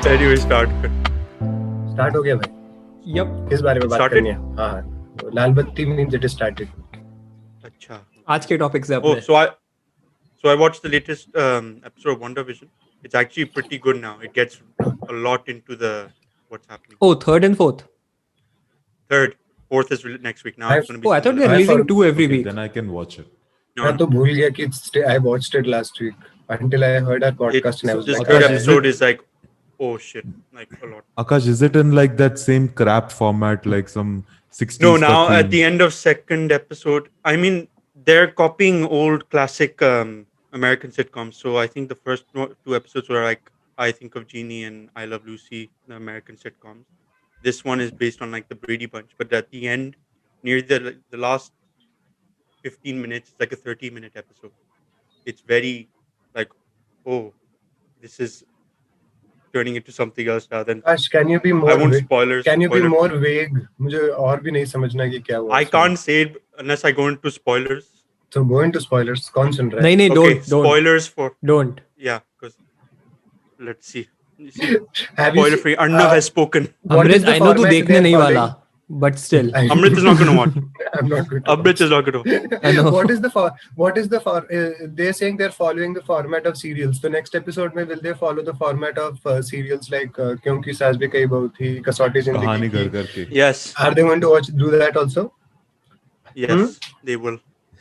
Anyway, start कर. Start हो गया भाई. Yep. किस बारे में बात Started? करनी है? हाँ, लाल बत्ती means it is started. अच्छा. आज के टॉपिक से Oh, अपने. so I watched the latest episode of WandaVision. It's actually pretty good now. It gets a lot into the what's happening. Oh, third and fourth. Third, fourth is next week. Now it's going to be. Oh, I thought similar. they're I releasing thought- 2 every Okay, week. then I can watch it. No, मैं तो भूल गया कि I watched it last week until I heard our podcast and I was this like, third okay. episode is like, oh shit, like a lot. Akash, is it in like that same crap format, like some 60s? No, now cartoon? at the end of second episode, I mean, they're copying old classic American sitcoms. So I think the first two episodes were like, I Think of Jeannie and I Love Lucy, the American sitcoms. This one is based on like the Brady Bunch, but at the end, near the last 15 minutes, it's like a 30-minute episode. It's very like, oh, this is turning into something else rather than. Ash, can you be I more won't vague? spoilers. Can you be spoiler- more vague? मुझे और भी नहीं समझना कि क्या हुआ. I can't say it unless I go into spoilers. So go into spoilers. कौन सुन रहा है? नहीं Okay, don't. spoilers for Don't. yeah, because let's see. You see, Have you spoiler free. Arnav has spoken. what is Amrit, the I know तू format देखने they're नहीं following? वाला, but still. Amrit is not going to watch. I'm not going to. Amrit is not going to. I know. What is the they're saying they're following the format of serials. The next episode में will they follow the format of serials like क्योंकि सास भी कई बहू थी, कसौटी जिंदगी कहानी की. कर करके. Yes, Are they going to do that also? yes, they will.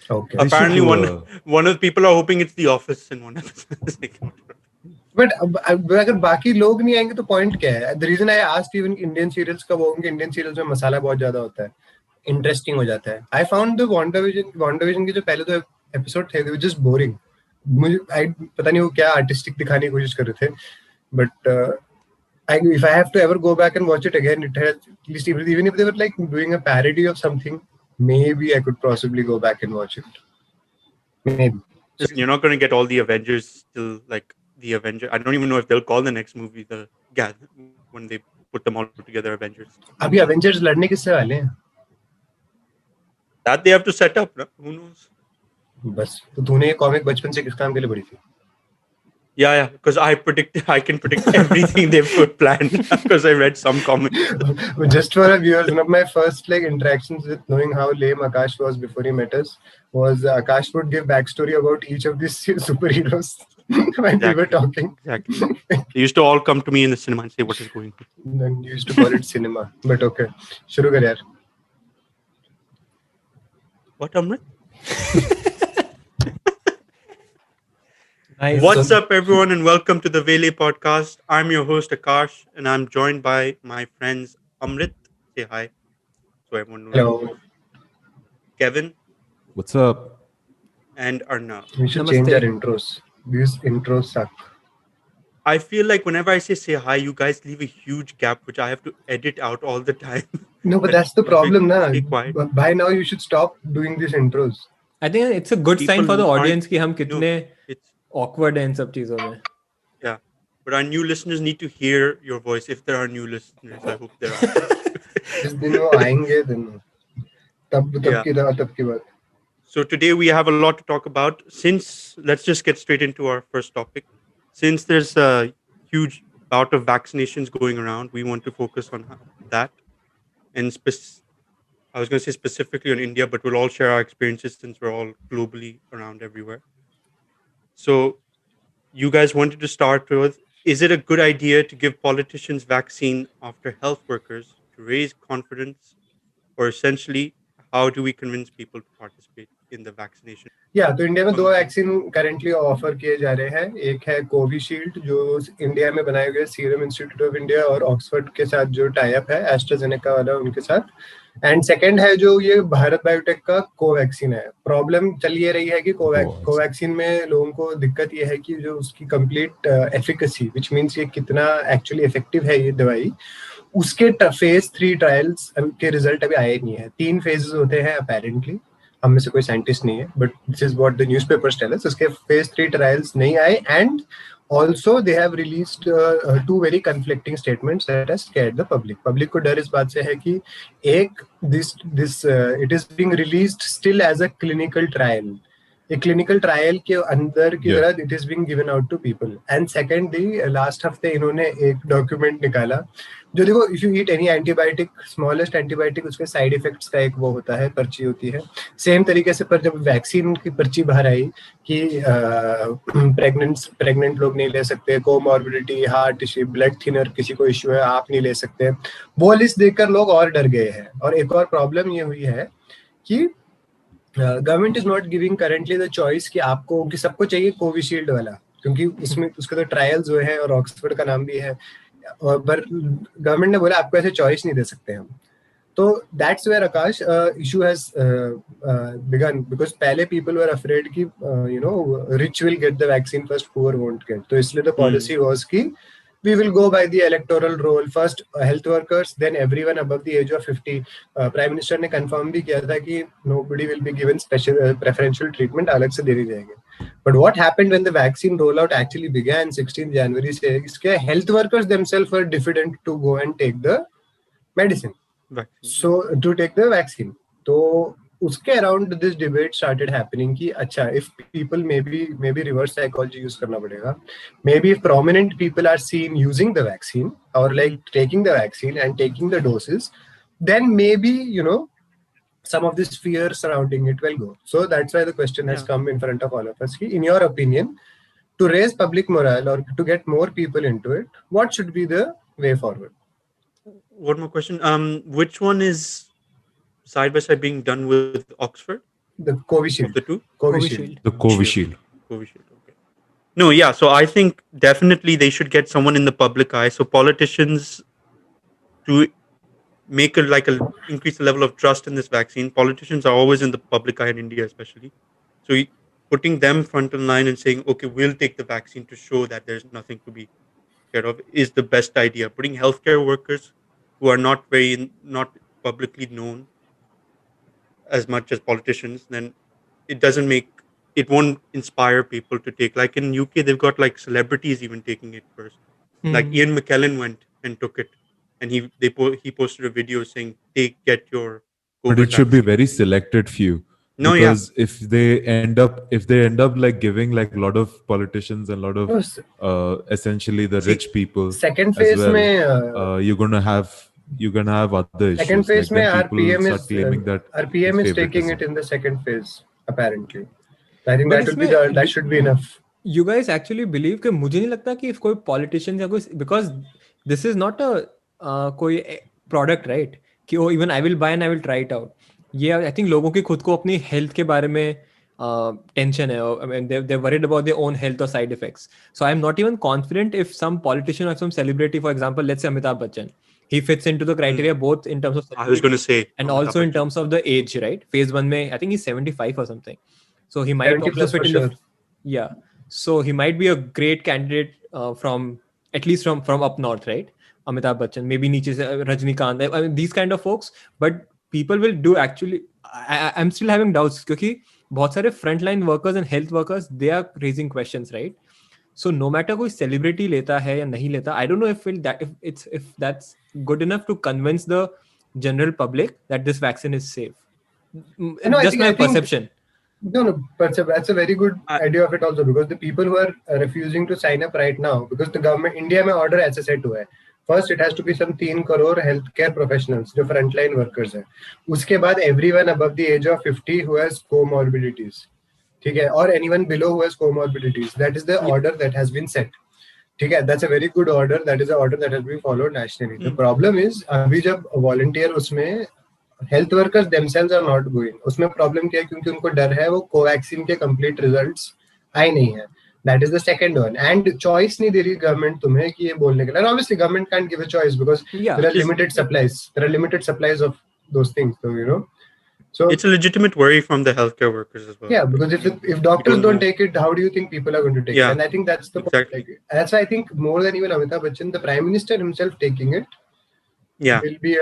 Okay. They should Apparently, do, one of the people are hoping it's The Office in one episode. But अगर बाकी लोग नहीं आएंगे तो पॉइंट क्या है? The reason I asked even Indian serials कब होंगे, इंडियन सीरियल्स में मसाला बहुत ज्यादा होता है, इंटरेस्टिंग हो जाता है. I found the WandaVision के जो पहले दो एपिसोड थे, they were just boring. मुझे पता नहीं वो क्या आर्टिस्टिक दिखाने की कोशिश कर रहे थे, but if I have to ever go back and watch it again, it has at least even if they were like doing a parody of something, maybe I could possibly go back and watch it. Maybe. Listen, you're not going to get all the Avengers still like the Avenger. I don't even know if they'll call the next movie the when they put them all together Avengers. अभी Avengers लड़ने किससे वाले हैं? That they have to set up. No? Who knows? बस तो तूने ये comic बचपन से किस काम के लिए पढ़ी थी? Yeah, because I can predict everything they've put planned because I read some comics. Just for our viewers, one of my first like interactions with knowing how lame Akash was before he met us was Akash would give backstory about each of these superheroes when we were talking. Exactly. They used to all come to me in the cinema and say, "What is going on?" Then you used to call it cinema, but okay. शुरू कर यार. What, Amrit? Nice. What's up, everyone, and welcome to the Vele podcast. I'm your host Akash, and I'm joined by my friends Amrit. Say hi, so everyone knows. Hello. Kevin What's up? and Arnav. We should Namaste. change our intros. These intros suck. I feel like whenever I say hi, you guys leave a huge gap, which I have to edit out all the time. No, but that's the problem, na. Be quiet. By now you should stop doing these intros. I think it's a good sign People for the aren't- audience कि हम कितने It's awkward हैं इन सब चीजों में. yeah, but our new listeners need to hear your voice. If there are new listeners, I hope there are. जिस दिन वो आएंगे दिन तब Yeah. की बात. So today we have a lot to talk about. Let's just get straight into our first topic. Since there's a huge bout of vaccinations going around, we want to focus on that. And I was going to say specifically on India, but we'll all share our experiences since we're all globally around everywhere. So you guys wanted to start with, is it a good idea to give politicians vaccine after health workers to raise confidence? Or essentially, how do we convince people to participate in the vaccination? तो India में दो vaccine currently offer किए जा रहे हैं. एक है Covishield जो इंडिया में बनाए गए सीरम इंस्टीट्यूट ऑफ इंडिया और ऑक्सफोर्ड के साथ जो टाई अप है एस्ट्राजेनेका वाला उनके साथ. एंड सेकंड है जो ये भारत बायोटेक का कोवैक्सीन है. प्रॉब्लम चल ये रही है कि कोवैक्सीन में लोगों को दिक्कत ये है कि जो उसकी कंप्लीट एफिकेसी व्हिच मींस ये कितना एक्चुअली इफेक्टिव है ये दवाई, उसके फेज 3 ट्रायल्स के रिजल्ट अभी आए नहीं है. 3 फेजेस होते हैं अपेरेंटली. हम में से कोई साइंटिस्ट नहीं है, but this is what the newspapers tell us. उसके फेज 3 ट्रायल्स नहीं आए and also they have released 2 very conflicting statements that has scared the public को डर इस बात से है कि एक this it is being released still as a clinical trial एक क्लिनिकल ट्रायल के अंदर की Yeah. तरह it is being given out to people. And secondly last हफ्ते इन्होंने एक डॉक्यूमेंट निकाला जो देखो, if you eat any antibiotic, smallest antibiotic, उसके साइड इफेक्ट्स का एक वो होता है, पर्ची होती है. सेम तरीके से पर जब वैक्सीन की पर्ची बाहर आई कि प्रेग्नेंट लोग नहीं ले सकते, comorbidity, heart issue, blood thinner किसी को इश्यू है आप नहीं ले सकते, वो लिस्ट देखकर लोग और डर गए हैं. और एक और प्रॉब्लम ये हुई है कि government is not giving currently the choice कि आपको, कि सबको चाहिए कोविशील्ड वाला, क्योंकि उसमें उसके तो ट्रायल्स हुए हैं और ऑक्सफोर्ड का नाम भी है. और पर गवर्नमेंट ने बोला आपको ऐसे चॉइस नहीं दे सकते हम. तो that's where Aakash issue has begun, because पहले पीपल वर अफ्रेड कि you know rich will get the vaccine first, poor won't get. तो इसलिए द पॉलिसी वाज कि we will go by the electoral roll, first health workers, then everyone above the age of 50. Prime minister ने confirm भी किया था कि nobody will be given special preferential treatment, अलग से दे दी जाएगी. But what happened when the vaccine rollout actually began 16 January से, इसके health workers themselves were diffident to go and take the medicine. Vaccine. So to take the vaccine. तो उसके around this debate started happening कि अच्छा, if people maybe reverse psychology use करना पड़ेगा. Maybe if prominent people are seen using the vaccine और like taking the vaccine and taking the doses, then maybe you know some of this fear surrounding it will go. So that's why the question has come in front of all of us. In your opinion, to raise public morale or to get more people into it, what should be the way forward? One more question. Which one is side by side being done with Oxford? The Covishield. Of the two? Covishield. The Covishield. Covishield. Okay. No, yeah. So I think definitely they should get someone in the public eye. So politicians, to make increase the level of trust in this vaccine. Politicians are always in the public eye in India, especially. So putting them front in line and saying, "Okay, we'll take the vaccine to show that there's nothing to be scared of," is the best idea. Putting healthcare workers who are not publicly known as much as politicians, then it won't inspire people to take. Like in UK, they've got like celebrities even taking it first. Like Ian McKellen went and took it, and he posted a video saying, get your COVID But it should be vaccine." very selected few. No, yeah. Because if they end up like giving like a lot of politicians and a lot of essentially the rich people Second as phase well, में you're gonna have other issues. second phase like में then our people PM start is claiming that our PM it's is taking favoritism. it in the second phase apparently. I think But that should be enough. You guys actually believe कि मुझे नहीं लगता कि if कोई politician या कोई, because this is not a कोई product, right? कि oh, even I will buy and I will try it out. ये I think लोगों की खुद को अपनी health के बारे में tension है. I mean, they're worried about their own health or side effects. So I'm not even confident if some politician or some celebrity, for example, let's say Amitabh Bachchan, he fits into the criteria both in terms of I was going to say, and Amitabh also in Bachchan. terms of the age, right? Phase 1 mein, I think he's 75 or something. So he might 70 also plus fit for in sure. yeah. So he might be a great candidate from at least from up north, right? Amitabh Bachchan, maybe niche se Rajnikant, I mean, these kind of folks. But people will do actually. I'm still having doubts because बहुत सारे frontline workers and health workers, they are raising questions, right? So no matter कोई celebrity लेता है या नहीं लेता, I don't know if that's good enough to convince the general public that this vaccine is safe. No, Just my perception. No, but that's a very good idea of it also, because the people who are refusing to sign up right now, because the government, India में order ऐसे set हुआ है. First, it has to be some 3 crore healthcare professionals, जो frontline workers हैं. उसके बाद everyone above the age of 50 who has comorbidities, ठीक है, or anyone below who has comorbidities. That is the order that has been set. ठीक है, that's a very good order. That is the order that has been followed nationally. The problem is अभी जब volunteer उसमें health workers themselves are not going, उसमें problem क्या है, क्योंकि उनको डर है वो कोवैक्सीन के कंप्लीट रिजल्ट्स आए नहीं है. That is the second one. And choice नहीं दे रही गवर्नमेंट तुम्हें कि ये बोलने के लिए. Obviously government can't give a choice because there are limited supplies of those things, so you know, so it's a legitimate worry from the healthcare workers as well. Yeah, because if doctors don't take it, how do you think people are going to take it? And I think that's the exactly point. Like, that's why I think more than even Amitabh Bachchan, the Prime Minister himself taking it will be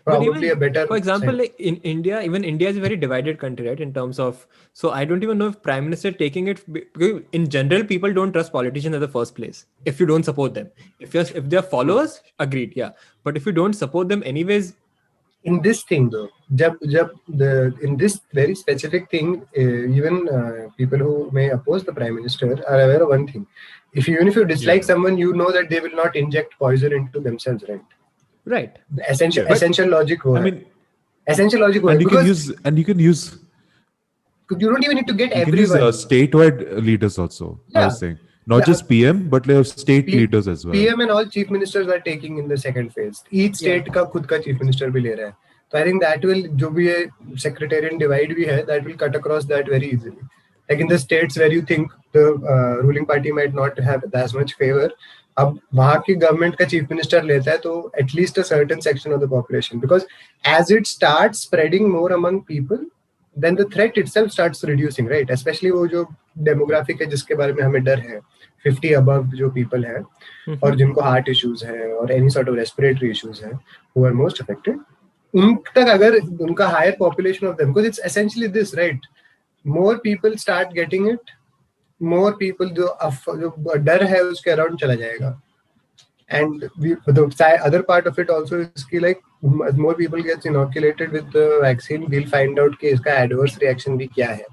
probably a better. For example, like in India, even India is a very divided country, right? In terms of, so I don't even know if Prime Minister taking it, because in general, people don't trust politicians in the first place. If you don't support them, if they're followers, agreed, yeah. But if you don't support them anyways, in this thing though, in this very specific thing, even people who may oppose the prime minister are aware of one thing. Even if you dislike Yeah. someone, you know that they will not inject poison into themselves, right? Right. Essential But- essential logic wo I hai. mean, Essential logic wo hai, and you because can use you don't even need to get you can use everyone. statewide leaders also. I Yeah. was saying not Yeah. just PM, but like state P- leaders as well. PM and all chief ministers are taking in the second phase. Each state का खुद का chief minister भी ले रहा है. So I think that will, जो भी है secretariat divide भी है, that will cut across that very easily. Like in the states where you think the ruling party might not have as much favor, अब वहाँ की government का chief minister लेता है तो at least a certain section of the population, because as it starts spreading more among people, then the threat itself starts reducing, right? Especially वो जो demographic है जिसके बारे में हमें डर है, 50 above जो people है और जिनको heart issues है और any sort of respiratory issues है, who are most affected, उन तक अगर उनका higher population of them, because it's essentially this, right? More people start getting it, more people जो डर है उसके around चला जाएगा. And the other part of it also is कि like as more people gets inoculated with the vaccine, we'll find out कि इसका adverse reaction भी क्या है.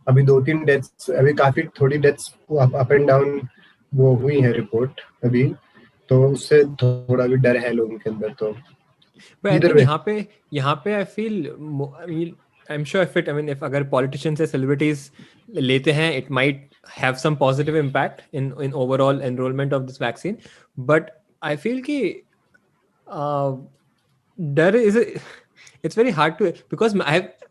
अभी 2-3 deaths, अभी काफी थोड़ी deaths up and down वो हुई है report अभी, तो उससे थोड़ा भी डर है लोगों के अंदर. तो But I either think way, यहाँ पे I feel I'm sure if अगर politicians या celebrities लेते हैं, it might have some positive impact in overall enrollment of this vaccine. But I feel कि डर it's very hard to, because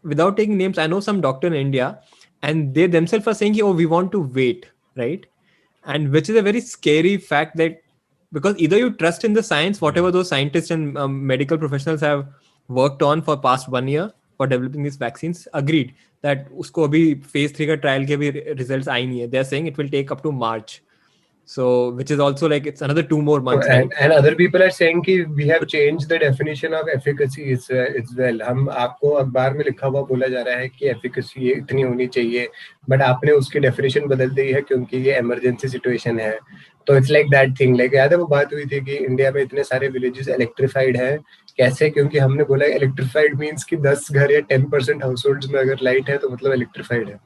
without taking names, I know some doctor in India and they themselves are saying, oh, we want to wait, right? And which is a very scary fact, that because either you trust in the science, whatever those scientists and medical professionals have worked on for past 1 year for developing these vaccines, agreed that usko abhi phase 3 ka trial ke bhi results aayi nahi hai. They are saying it will take up to March. So which is also like it's another 2 more months. And other people are saying कि we have changed the definition of efficacy as well. हम आपको अखबार में लिखा हुआ बोला जा रहा है कि efficacy ये इतनी होनी चाहिए, but आपने उसकी definition बदल दी है क्योंकि ये emergency situation है. तो it's like that thing. Like याद है वो बात हुई थी कि इंडिया में इतने सारे villages electrified हैं, कैसे? क्योंकि हमने बोला electrified means कि 10 घर या 10% households में अगर light है तो मतलब electrified है.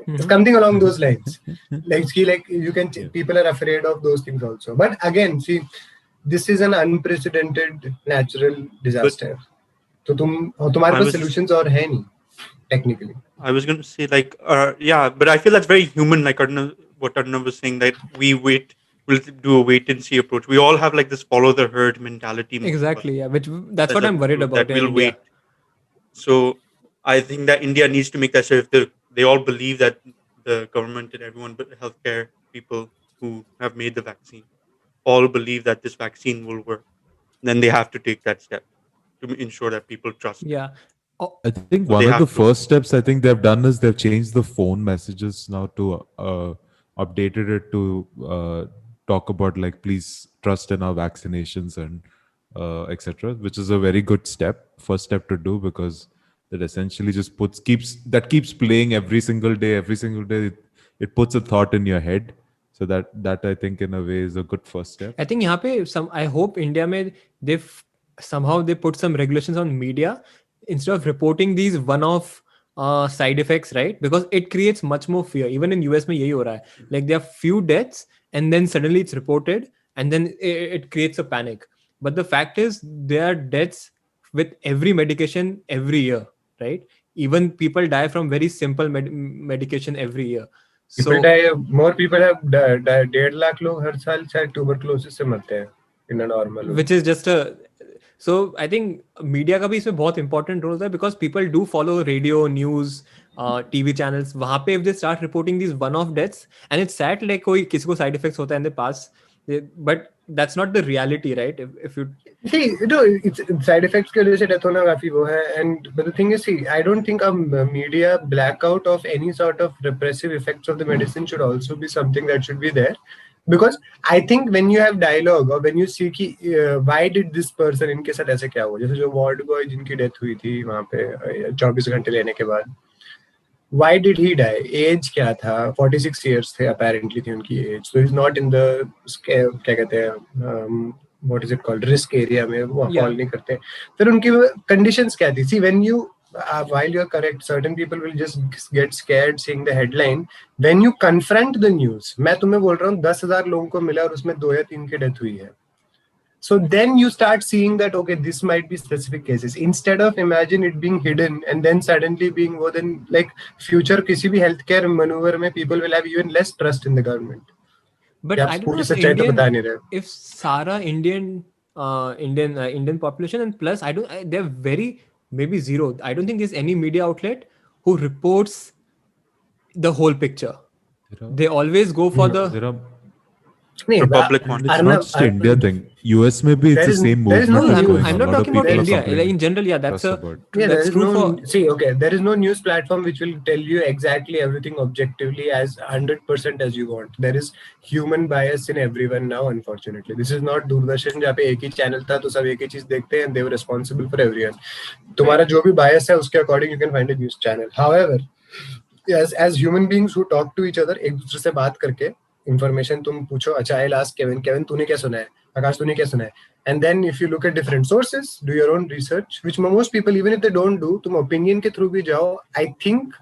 It's something along those lines. Like you can, people are afraid of those things also. But again, see, this is an unprecedented natural disaster. तो तुम्हारे पास solutions और है नहीं technically. I was going to say like yeah, but I feel that's very human, like what Arnav was saying, that we'll do a wait and see approach. We all have like this follow the herd mentality. Exactly, yeah. That's what I'm worried about. That we'll wait. So I think that India needs to make that sure, if they all believe that the government and everyone, but healthcare people who have made the vaccine, all believe that this vaccine will work, then they have to take that step to ensure that people trust. Yeah. I think one of the first steps I think they've done is they've changed the phone messages now to updated it to talk about like please trust in our vaccinations and etc., which is a very good first step to do, because that essentially just keeps playing every single day. It puts a thought in your head. So that I think in a way is a good first step. I think यहाँ पे I hope India में they put some regulations on media instead of reporting these one-off side effects, right? Because it creates much more fear. Even in US में यही हो रहा है. Like there are few deaths and then suddenly it's reported and then it creates a panic. But the fact is there are deaths with every medication every year, right? Even people die from very simple medication every year. More people have 1.5 lakh लोग हर साल शायद tuberculosis से मरते हैं in a normal way. Which is just so I think media का भी इसमें बहुत important role है, because people do follow radio, news, TV channels. वहाँ पे if they start reporting these one-off deaths, and it's sad like कोई किसी को side effects होता है in the past, but that's not the reality, right? If you see, it's side effects के वजह से death होना काफी वो है. And but the thing is, see, I don't think a media blackout of any sort of repressive effects of the medicine should also be something that should be there. Because I think when you have dialogue or when you see कि why did this person, इनके साथ ऐसे क्या हुआ, जैसे जो ward boy जिनकी death हुई थी वहाँ पे 24 घंटे लेने के बाद, why did he die? Age क्या था? 46 years थे apparently थी उनकी age. So he's not in the क्या कहते हैं what is it called, risk area में वो Yeah. fall नहीं करते. फिर उनकी conditions क्या थी? See, when you while you're correct, certain people will just get scared seeing the headline. When you confront the news, मैं तुम्हें बोल रहा हूँ 10,000 लोगों को मिला और उसमें 2 या 3 की डेथ हुई है. So then you start seeing that, okay, this might be specific cases. Instead of imagine it being hidden and then suddenly being more than like future किसी भी healthcare maneuver में people will have even less trust in the government. But I don't know if Sara Indian population, and plus they're very maybe zero. I don't think there's any media outlet who reports the whole picture. They always go for the public one. It's not just India thing. US maybe it's the same movement. I'm not talking about India. In general, yeah, that's true for. See, okay, there is no news platform which will tell you exactly everything objectively as 100% as you want. There is human bias in everyone now, unfortunately. This is not Doordarshan जहाँ पे एक ही channel था तो सब एक ही चीज देखते हैं and they were responsible for everyone. तुम्हारा जो भी bias है उसके according you can find a news channel. However, as human beings who talk to each other, एक दूसरे से बात करके information तुम पूछो. अच्छा, I'll ask Kevin तूने क्या सुना है? Akash तूने क्या सुना है? And then if you look at different sources, do your own research, which most people, even if they don't do, तुम opinion के through भी जाओ, I think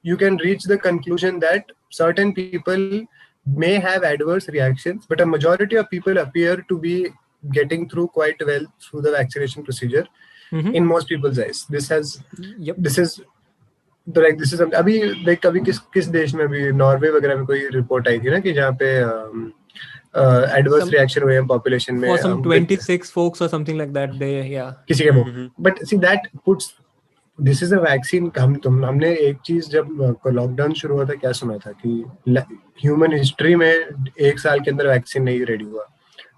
you can reach the conclusion that certain people may have adverse reactions, but a majority of people appear to be getting through quite well through the vaccination procedure in most people's eyes. This is अभी like अभी किस देश में भी Norway वगैरह में कोई report आई थी ना कि जहाँ पे adverse reaction हुए हैं population में for some 26 folks or something like that. किसी के वो. But see, that puts, this is a vaccine. हमने एक चीज जब लॉकडाउन शुरू हुआ था क्या सुना था कि ह्यूमन हिस्ट्री में 1 साल के अंदर वैक्सीन नहीं रेडी हुआ.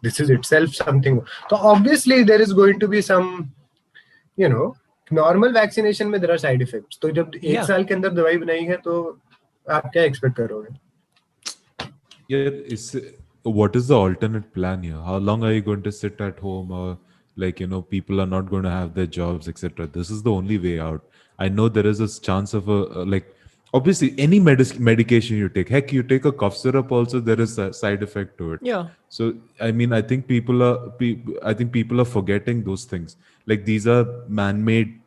This is itself something. तो obviously there is going to be some, you know, normal vaccination में there are side effects. तो जब 1 साल के अंदर दवाई बनाई है तो आप क्या एक्सपेक्ट करोगे? What is the alternate plan here? How long are you going to sit at home, or like, you know, people are not going to have their jobs, etc. This is the only way out. I know there is a chance of like obviously any medication you take, heck, you take a cough syrup also, there is a side effect to it. Yeah. So I mean, I think people are forgetting those things. Like these are man-made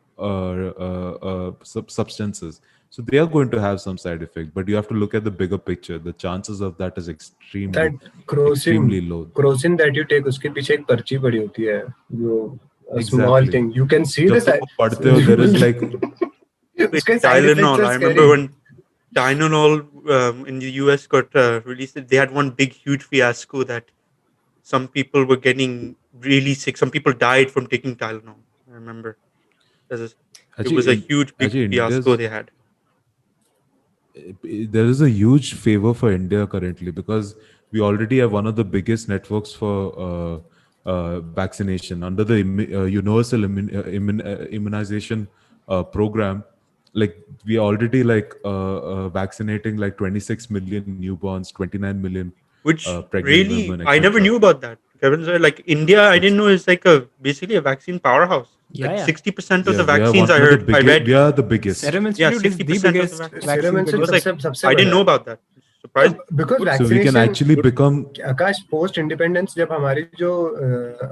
substances, so they are going to have some side effect, but you have to look at the bigger picture. The chances of that is extremely low. Crocin that you take, uske piche ek parchi padi hoti hai, a small thing you can see this. There is like Tylenol. I remember when Tylenol in the US got released, they had one big huge fiasco that some people were getting really sick. Some people died from taking Tylenol. I remember it was a huge big fiasco they had. There is a huge favor for India currently because we already have one of the biggest networks for vaccination under the universal immunization program. Like we already vaccinating like 26 million newborns, 29 million which pregnant really women, I never knew about that. Kevin said, like India, I didn't know it's like basically a vaccine powerhouse. Yeah, like 60% of the vaccines I read. We are the biggest. Serum Institute is the biggest vaccine. I didn't know about that. Surprised. Because so we can actually become. Akash, post independence जब हमारी जो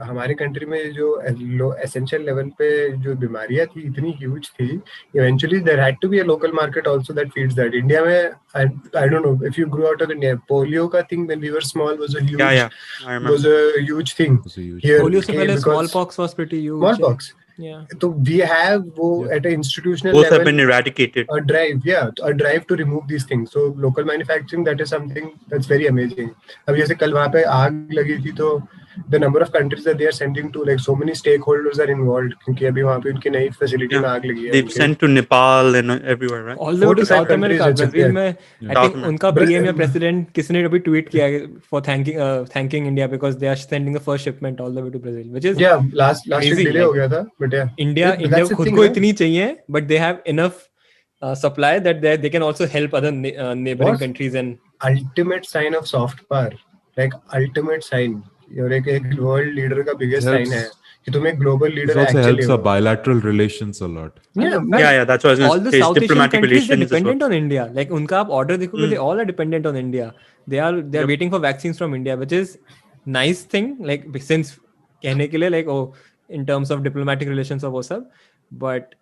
हमारे country में जो essential level पे जो बीमारियां थी इतनी huge थी, eventually there had to be a local market also that feeds that. India में I don't know if you grew out of India, polio का thing when we were small was a huge I remember. was a huge thing. Here, polio से पहले smallpox was pretty huge. Smallpox. Yeah. So we have at an institutional both level, have been eradicated. A drive to remove these things. So local manufacturing, that is something that's very amazing. अब जैसे कल वहाँ पे आग लगी थी तो the number of countries that they are sending to, like so many stakeholders are involved क्योंकि अभी वहाँ पे उनकी नई facility में आग लगी है. They've sent to Nepal and everywhere, right? All the way to South America. Brazil में I think उनका PM या president किसी ने अभी tweet किया for thanking India because they are sending the first shipment all the way to Brazil, which is last week delay हो गया था, but India खुद को इतनी चाहिए, but they have enough supply that they can also help other neighboring countries. And ultimate sign of soft power, like ultimate sign. और एक world leader का बिगेस्ट साइन है कि तुम एक global leader actually helps our bilateral relations a lot. Yeah, that's what I was all going the to say. South Asian Diplomatic countries are relations dependent on India. Like उनका आप order देखोगे, they all are dependent on India. They are waiting for vaccines from India, which is nice thing. Like since कहने के लिए like oh in terms of diplomatic relations or वो सब, but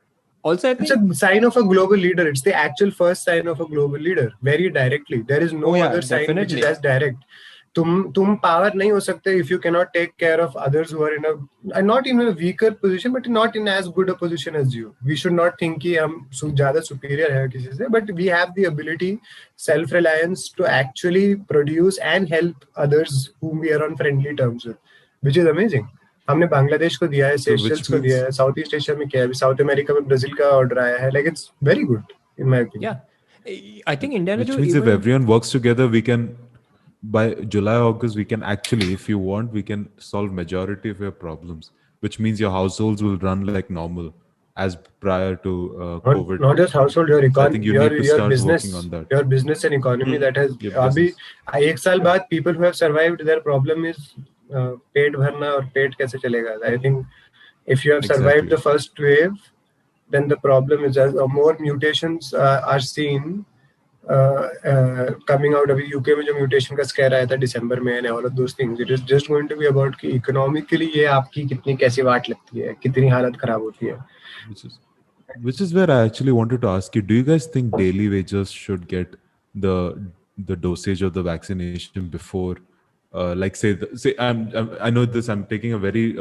also I It's think a sign of a global leader. It's the actual first sign of a global leader. Very directly. There is no Oh, yeah, other sign which definitely. is as direct. तुम power नहीं हो सकते if you cannot take care of others who are in a not in a weaker position but not in as good a position as you. We should not think कि हम ज़्यादा superior है किसी से, but we have the ability, self-reliance to actually produce and help others whom we are on friendly terms with, which is amazing. हमने बांग्लादेश को दिया है, So which सेशल्स को दिया means है, साउथ ईस्ट एशिया में किया है, साउथ अमेरिका में ब्राजील का ऑर्डर आया है, like it's very good in my opinion. yeah, I think India ने which जो means if even everyone works together, we can by July August we can actually, if you want, we can solve majority of your problems. Which means your households will run like normal as prior to COVID. Not just household, your So I think you need to your start business, working on that. your business and economy that has Your अभी business. एक साल बाद people who have survived, their problem is पेट भरना और पेट कैसे चलेगा. I think if you have survived Exactly. the first wave, then the problem is as more mutations are seen coming out. अभी UK में जो म्यूटेशन का स्कैर आया था दिसंबर में, and all of those things, it is just going to be about कि economically ये आपकी कितनी कैसी वाट लगती है, कितनी हालत खराब होती है. Which is where I actually wanted to ask you, do you guys think daily wagers should get the dosage of the vaccination before like say I know this, I'm taking a very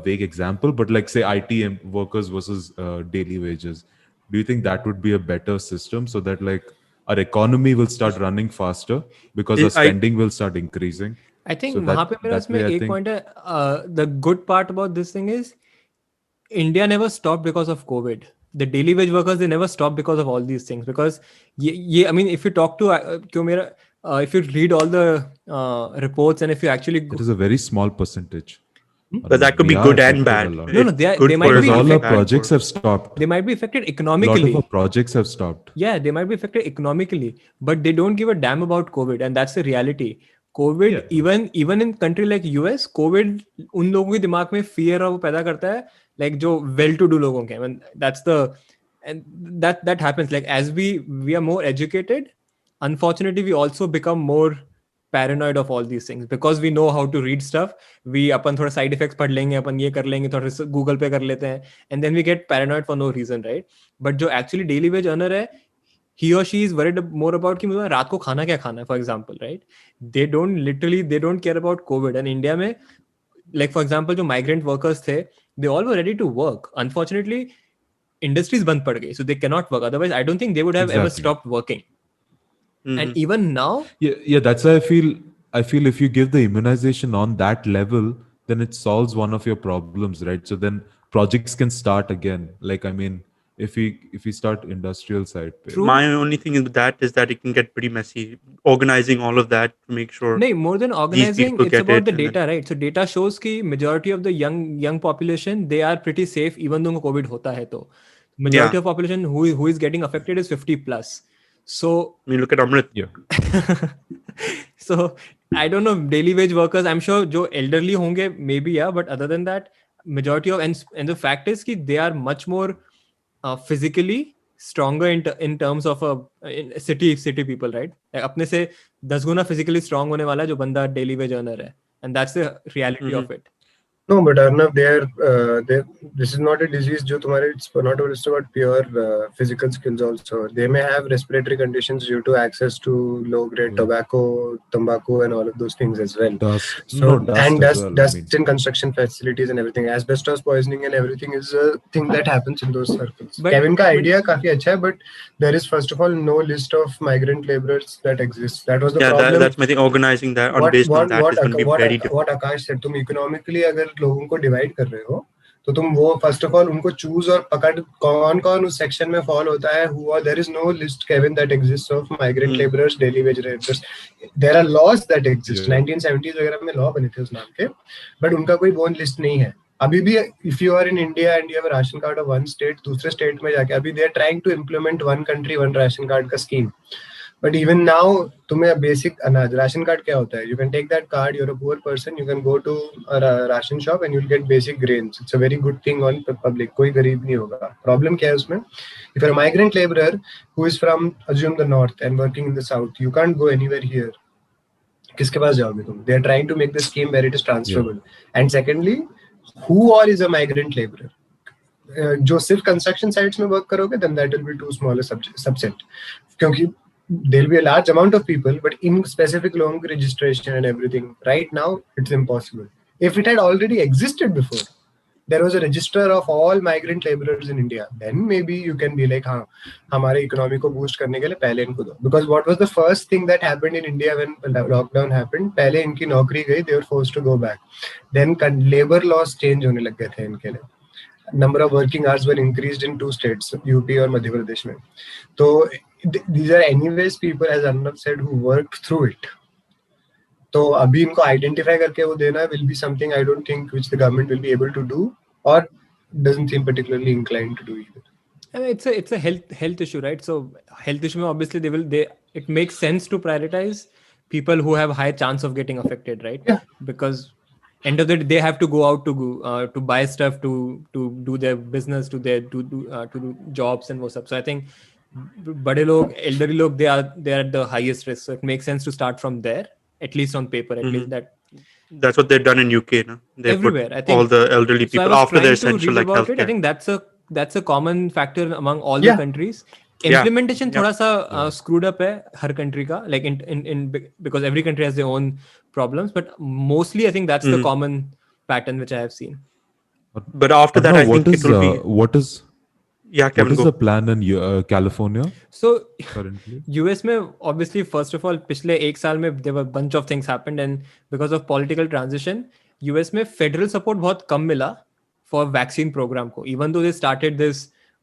vague example, but like say IT workers versus daily wages, do you think that would be a better system so that like our economy will start running faster because our spending will start increasing? I think So वहाँ पे मेरा इसमें एक point है, the good part about this thing is India never stopped because of COVID. The daily wage workers, they never stopped because of all these things. Because I mean, if you talk to if you read all the reports and if you actually It is a very small percentage. But that could be good and bad. No, they might be all our affected. projects have stopped. They might be affected A lot economically. of our projects have stopped. Yeah, they might be affected economically, but they don't give a damn about COVID, and that's the reality. COVID, even in country like US, COVID उन लोगों के दिमाग में fear वो पैदा करता है, like जो well-to-do लोगों के. I mean, that happens. Like as we are more educated, unfortunately, we also become more paranoid of all these things because we know how to read stuff. We अपन थोड़ा side effects पढ़ लेंगे, अपन ये कर लेंगे, थोड़ा Google पे कर लेते हैं, and then we get paranoid for no reason, right? But जो actually daily wage earner है, he or she is worried more about कि मुझे रात को खाना क्या खाना है, for example, right? They don't care about COVID. And India में, like for example, जो migrant workers थे, they all were ready to work. Unfortunately, industries बंद पड़ गई, so they cannot work. Otherwise, I don't think they would have ever stopped working. And even now, yeah, that's why I feel if you give the immunization on that level, then it solves one of your problems, right? So then projects can start again. Like I mean, if we start industrial side. My only thing with that is that it can get pretty messy. Organizing all of that to make sure. No, more than organizing, it's about the data, right? So data shows कि majority of the young population, they are pretty safe even though COVID होता है तो. Majority of population who is getting affected is 50 plus. So I mean, look at Amrit. Yeah. So I don't know, daily wage workers, I'm sure जो elderly होंगे maybe, yeah, but other than that, majority of and the fact is कि they are much more physically stronger in terms of city people, right? Like अपने से 10 गुना physically strong होने वाला है जो बंदा daily wage earner है, and that's the reality of it. No, but Arnav, this is not a disease जो तुम्हारे, it's not just about pure physical skills also. They may have respiratory conditions due to access to low-grade tobacco, tobacco, and all of those things as well. Dust In construction facilities and everything. Asbestos poisoning and everything is a thing that happens in those circles. Kevin का idea काफी अच्छा है, but there is first of all no list of migrant laborers that exists. That was the problem. That's my thing. Organizing that based on that is going to be very difficult. What Akash said, तुम economically अगर लोगों को divide कर रहे हो तो तुम वो फर्स्ट ऑफ ऑल उनको चूज और पकड़ कौन उस सेक्शन में फॉल होता है. There is no list Kevin that exists of migrant labourers, daily wage labourers. There are laws that exist. 1970s वगैरह में लॉ बने थे उस नाम के, बट उनका कोई बोन लिस्ट नहीं है अभी भी. If you are in India and you have a ration card of one state, दूसरे स्टेट में जाके अभी they are trying to implement one country one ration card का स्कीम. But even now, तुम्हें बेसिक अनाज राशन कार्ड क्या होता है? You can take that card. You're a poor person. You can go to a ration shop and you'll get basic grains. It's a very good thing on public. कोई गरीब नहीं होगा. Problem क्या है उसमें? If you're a migrant laborer who is from assume the north and working in the south, you can't go anywhere here. किसके पास जाओगे तुम? They are trying to make the scheme where it is transferable. And secondly, who all is a migrant laborer? जो सिर्फ construction sites में work करोगे, then that will be too small a subset. क्योंकि there will be a large amount of people, but in specific लोगों की registration and everything, right now it's impossible. If it had already existed before, there was a register of all migrant laborers in India, then maybe you can be like, हाँ, हमारे economy को boost करने के लिए पहले इनको दो. Because what was the first thing that happened in India when lockdown happened? पहले इनकी नौकरी गई, they were forced to go back. Then labor laws change होने लग गए थे इनके लिए. Number of working hours were increased in 2 states, UP और मध्य प्रदेश में. तो these are anyways people, as Arnab said, who worked through it. तो अभी इनको आइडेंटिफाई करके वो देना will be something I don't think which the government will be able to do or doesn't seem particularly inclined to do either. I mean, it's a health issue, right? So health issue में obviously it makes sense to prioritize people who have high chance of getting affected, right? Yeah. Because end of the day they have to go out to buy stuff, to do their business, to do jobs and वो सब. So I think बड़े लोग, elderly लोग, they are at the highest risk. So it makes sense to start from there, at least on paper, at least that. That's what they've done in UK, no? They Everywhere, put I think all the elderly people after their essential like healthcare. I think that's a common factor among all the countries. Implementation थोड़ा सा screwed up है हर country का, like in because every country has their own problems, but mostly I think that's the common pattern which I have seen. But after that, I think it will be. What is Kevin, what is the plan in California? So currently, US में obviously first of all पिछले एक साल में there were a bunch of things happened, and because of political transition, US में federal support बहुत कम मिला for vaccine program को, even though they started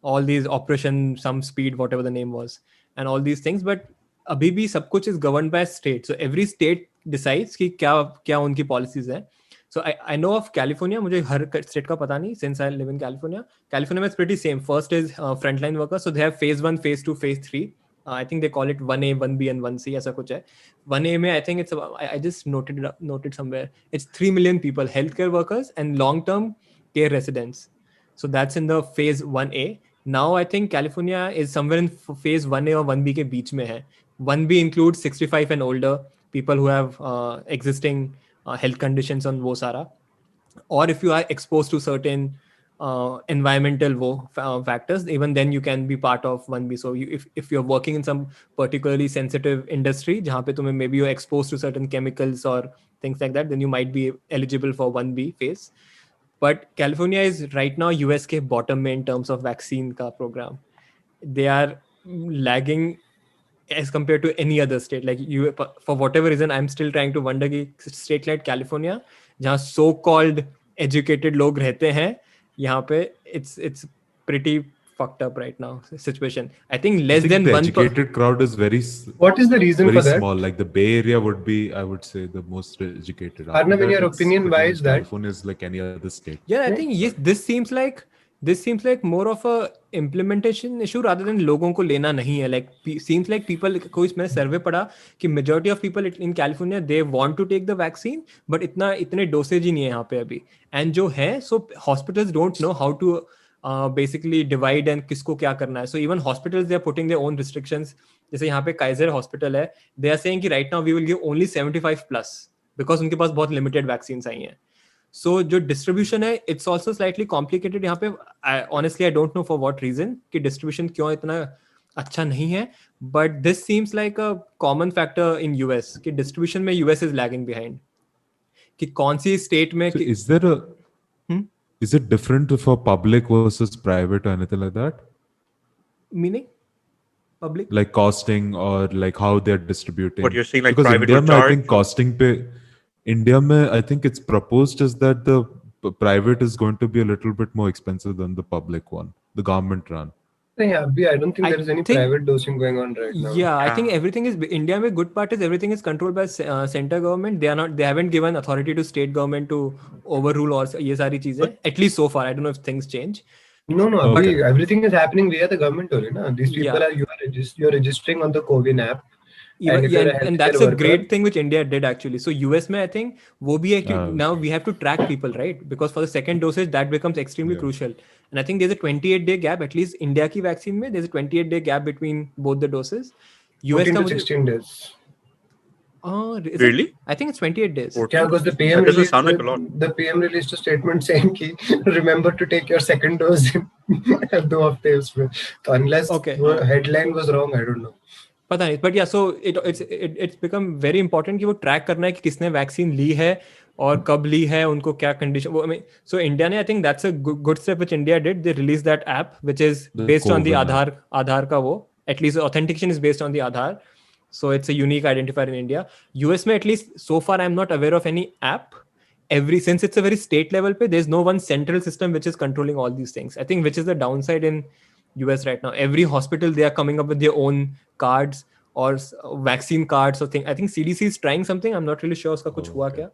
all these operation some speed, whatever the name was, and all these things, but अभी भी सब कुछ is governed by state. So every state decides कि क्या उनकी policies है. So I know of California, मुझे हर state का पता नहीं, since I live in California. California में it's pretty same. First is frontline workers, so they have phase 1, phase 2, phase 3. I think they call it 1A, 1B and 1C, ऐसा कुछ है. 1A में I think it's about, I just noted somewhere, it's 3 million people, healthcare workers and long-term care residents. So that's in the phase 1A. Now I think California is somewhere in phase 1A or 1B के बीच में है. 1B includes 65 and older, people who have existing health conditions on वो सारा. Or if you are exposed to certain environmental factors, even then you can be part of 1B. So if you're working in some particularly sensitive industry, जहाँ पे तुम्हें maybe you're exposed to certain chemicals or things like that, then you might be eligible for 1B phase. But California is right now US के bottom में in terms of vaccine का program. They are lagging as compared to any other state. Like for whatever reason, I'm still trying to wonder कि state like California, जहाँ so-called educated लोग रहते हैं, यहाँ पे it's pretty fucked up right now situation. I think less than the 1% educated crowd is very. What is the reason very for that? small. Like the Bay Area would be, I would say, the most educated. Arnab, in your opinion, why is that? California is like any other state. Yeah, I think yes. This seems like more of a implementation issue rather than लोगों को लेना नहीं है. Like seems like people, कोई इसमें survey पढ़ा कि majority of people in California they want to take the vaccine, but इतने dosage ही नहीं है यहाँ पे अभी. And जो है, so hospitals don't know how to basically divide and किसको क्या करना है. So even hospitals they are putting their own restrictions. जैसे यहाँ पे Kaiser Hospital है, they are saying कि right now we will give only 75 plus because उनके पास बहुत limited vaccines आई हैं. So जो distribution है, it's also slightly complicated यहाँ पे. Honestly, I don't know for what reason कि distribution क्यों इतना अच्छा नहीं है. But this seems like a common factor in US कि distribution में US is lagging behind. कि कौन सी state में So is there a is it different for public versus private or anything like that? Meaning public, like costing or like how they're distributing. What you're saying, like because private India would mein, I charge? think costing pay. India mein, I think it's proposed is that the private is going to be a little bit more expensive than the public one, the government run. Yeah, I don't think I there is any think- private dosing going on right now. Yeah, I think everything is India में good part is everything is controlled by center government. They haven't given authority to state government to overrule और ये सारी चीजें. At least so far, I don't know if things change. No, Okay. everything is happening via the government only. Na? These people Yeah. you're registering on the CoWIN app. Even, if you're a and that's healthcare a worker- great thing which India did actually. So US में I think वो भी है कि Yeah. now we have to track people, right? Because for the second dosage that becomes extremely Yeah. crucial. And I think there's a 28-day gap, at least India की vaccine में there's a 28-day gap between both the doses. US 14 का to 16 days. Oh, is it? Really? I think it's 28 days. 14? Yeah, because the PM That doesn't released sound like a lot. the PM released a statement saying कि remember to take your second dose in 2 हफ्ते उसमें. तो unless Okay. वो headline was wrong, I don't know. पता नहीं, but yeah, so it's become very important कि वो track करना है कि किसने वैक्सीन ली है और कब ली है, उनको क्या कंडीशन. वो I mean, so India ने, I think that's a good step which India did. They released that app which is The based on the Covin Aadhaar का वो, at least the authentication is based on the Aadhaar, so it's a unique identifier in India. US में at least so far I'm not aware of any app. Since it's a very state level pe, there's no one central system which is controlling all these things. I think which is the downside in US right now. Every hospital, they are coming up with their own cards or vaccine cards or thing. I think CDC is trying something. I'm not really sure uska kuch hua kya.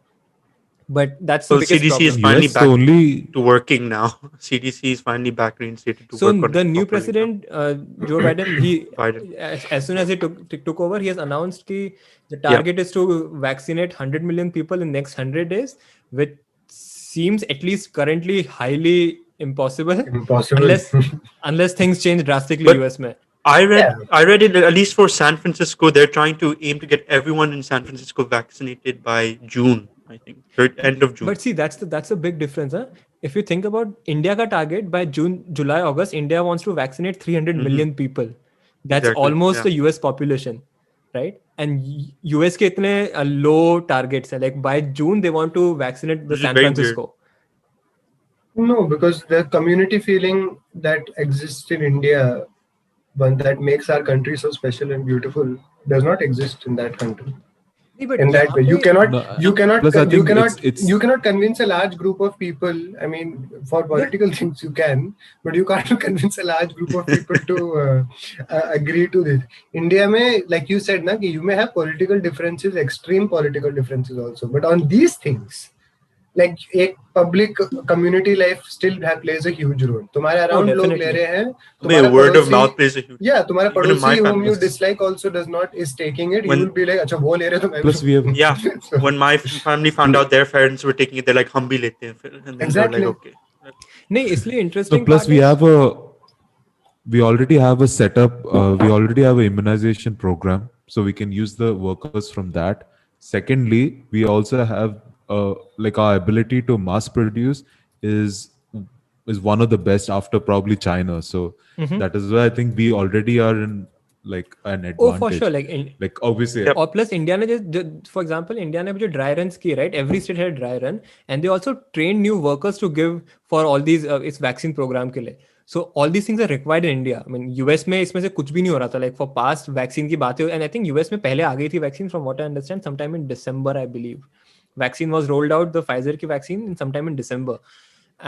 But that's the Well, biggest CDC is problem. finally US, the back only to working now. CDC is finally back reinstated to So work on the it new properly president, Joe Biden, he Biden. as soon as he took over, he has announced that the target is to vaccinate 100 million people in next 100 days, which seems at least currently highly impossible. Impossible. unless things change drastically But- US mein. I read it, at least for San Francisco, they're trying to aim to get everyone in San Francisco vaccinated by June, I think, end of June. But see, that's a big difference, huh? If you think about India ka target by June, July, August, India wants to vaccinate 300 million people. That's Exactly, almost yeah. the US population, right? And US ke itne low targets hai. Like by June, they want to vaccinate the Which is San very Francisco. No, because the community feeling that exists in India, one that makes our country so special and beautiful, does not exist in that country. Nee, but In that yahan way, you pe- cannot, No, you cannot, plus I you think cannot, it's- you cannot convince a large group of people. I mean, for political things you can, but you can't convince a large group of people to agree to this. India mein, like you said, na, ki you may have political differences, extreme political differences also, but on these things, like एक public community life still plays a huge role. तुम्हारे around लोग definitely. ले रहे हैं, I mean, तुम्हारा word of पड़ोसी- mouth plays a huge. Yeah, तुम्हारा Even in my पड़ोसी whom family. you dislike also is taking it. You When- will be like, अच्छा वो ले रहे तो मैं Plus भी- we have- Yeah, So- when my family found out their parents were taking it, they're like, "Hum bhi lete hain fir." And then Exactly. they're like, "Okay." नहीं, इसलिए No, interesting plus part we already have a setup. We already have an immunization program, so we can use the workers from that. Secondly, we also have like our ability to mass produce is one of the best after probably China. So that is why I think we already are in like an advantage. Oh, for sure. Like obviously, Yep. और plus India ने for example India ने जो dry runs किए, right, every state had dry run and they also train new workers to give for all these इस vaccine programme के लिए. So all these things are required in India. I mean US में इसमें से कुछ भी नहीं हो रहा था. लाइक फॉर पास्ट वैक्सीन की बातें, एंड आई थिंक यूएस में पहले आ गई थी vaccine from what I understand sometime in December. I believe vaccine was rolled out, the Pfizer की vaccine, in sometime in December.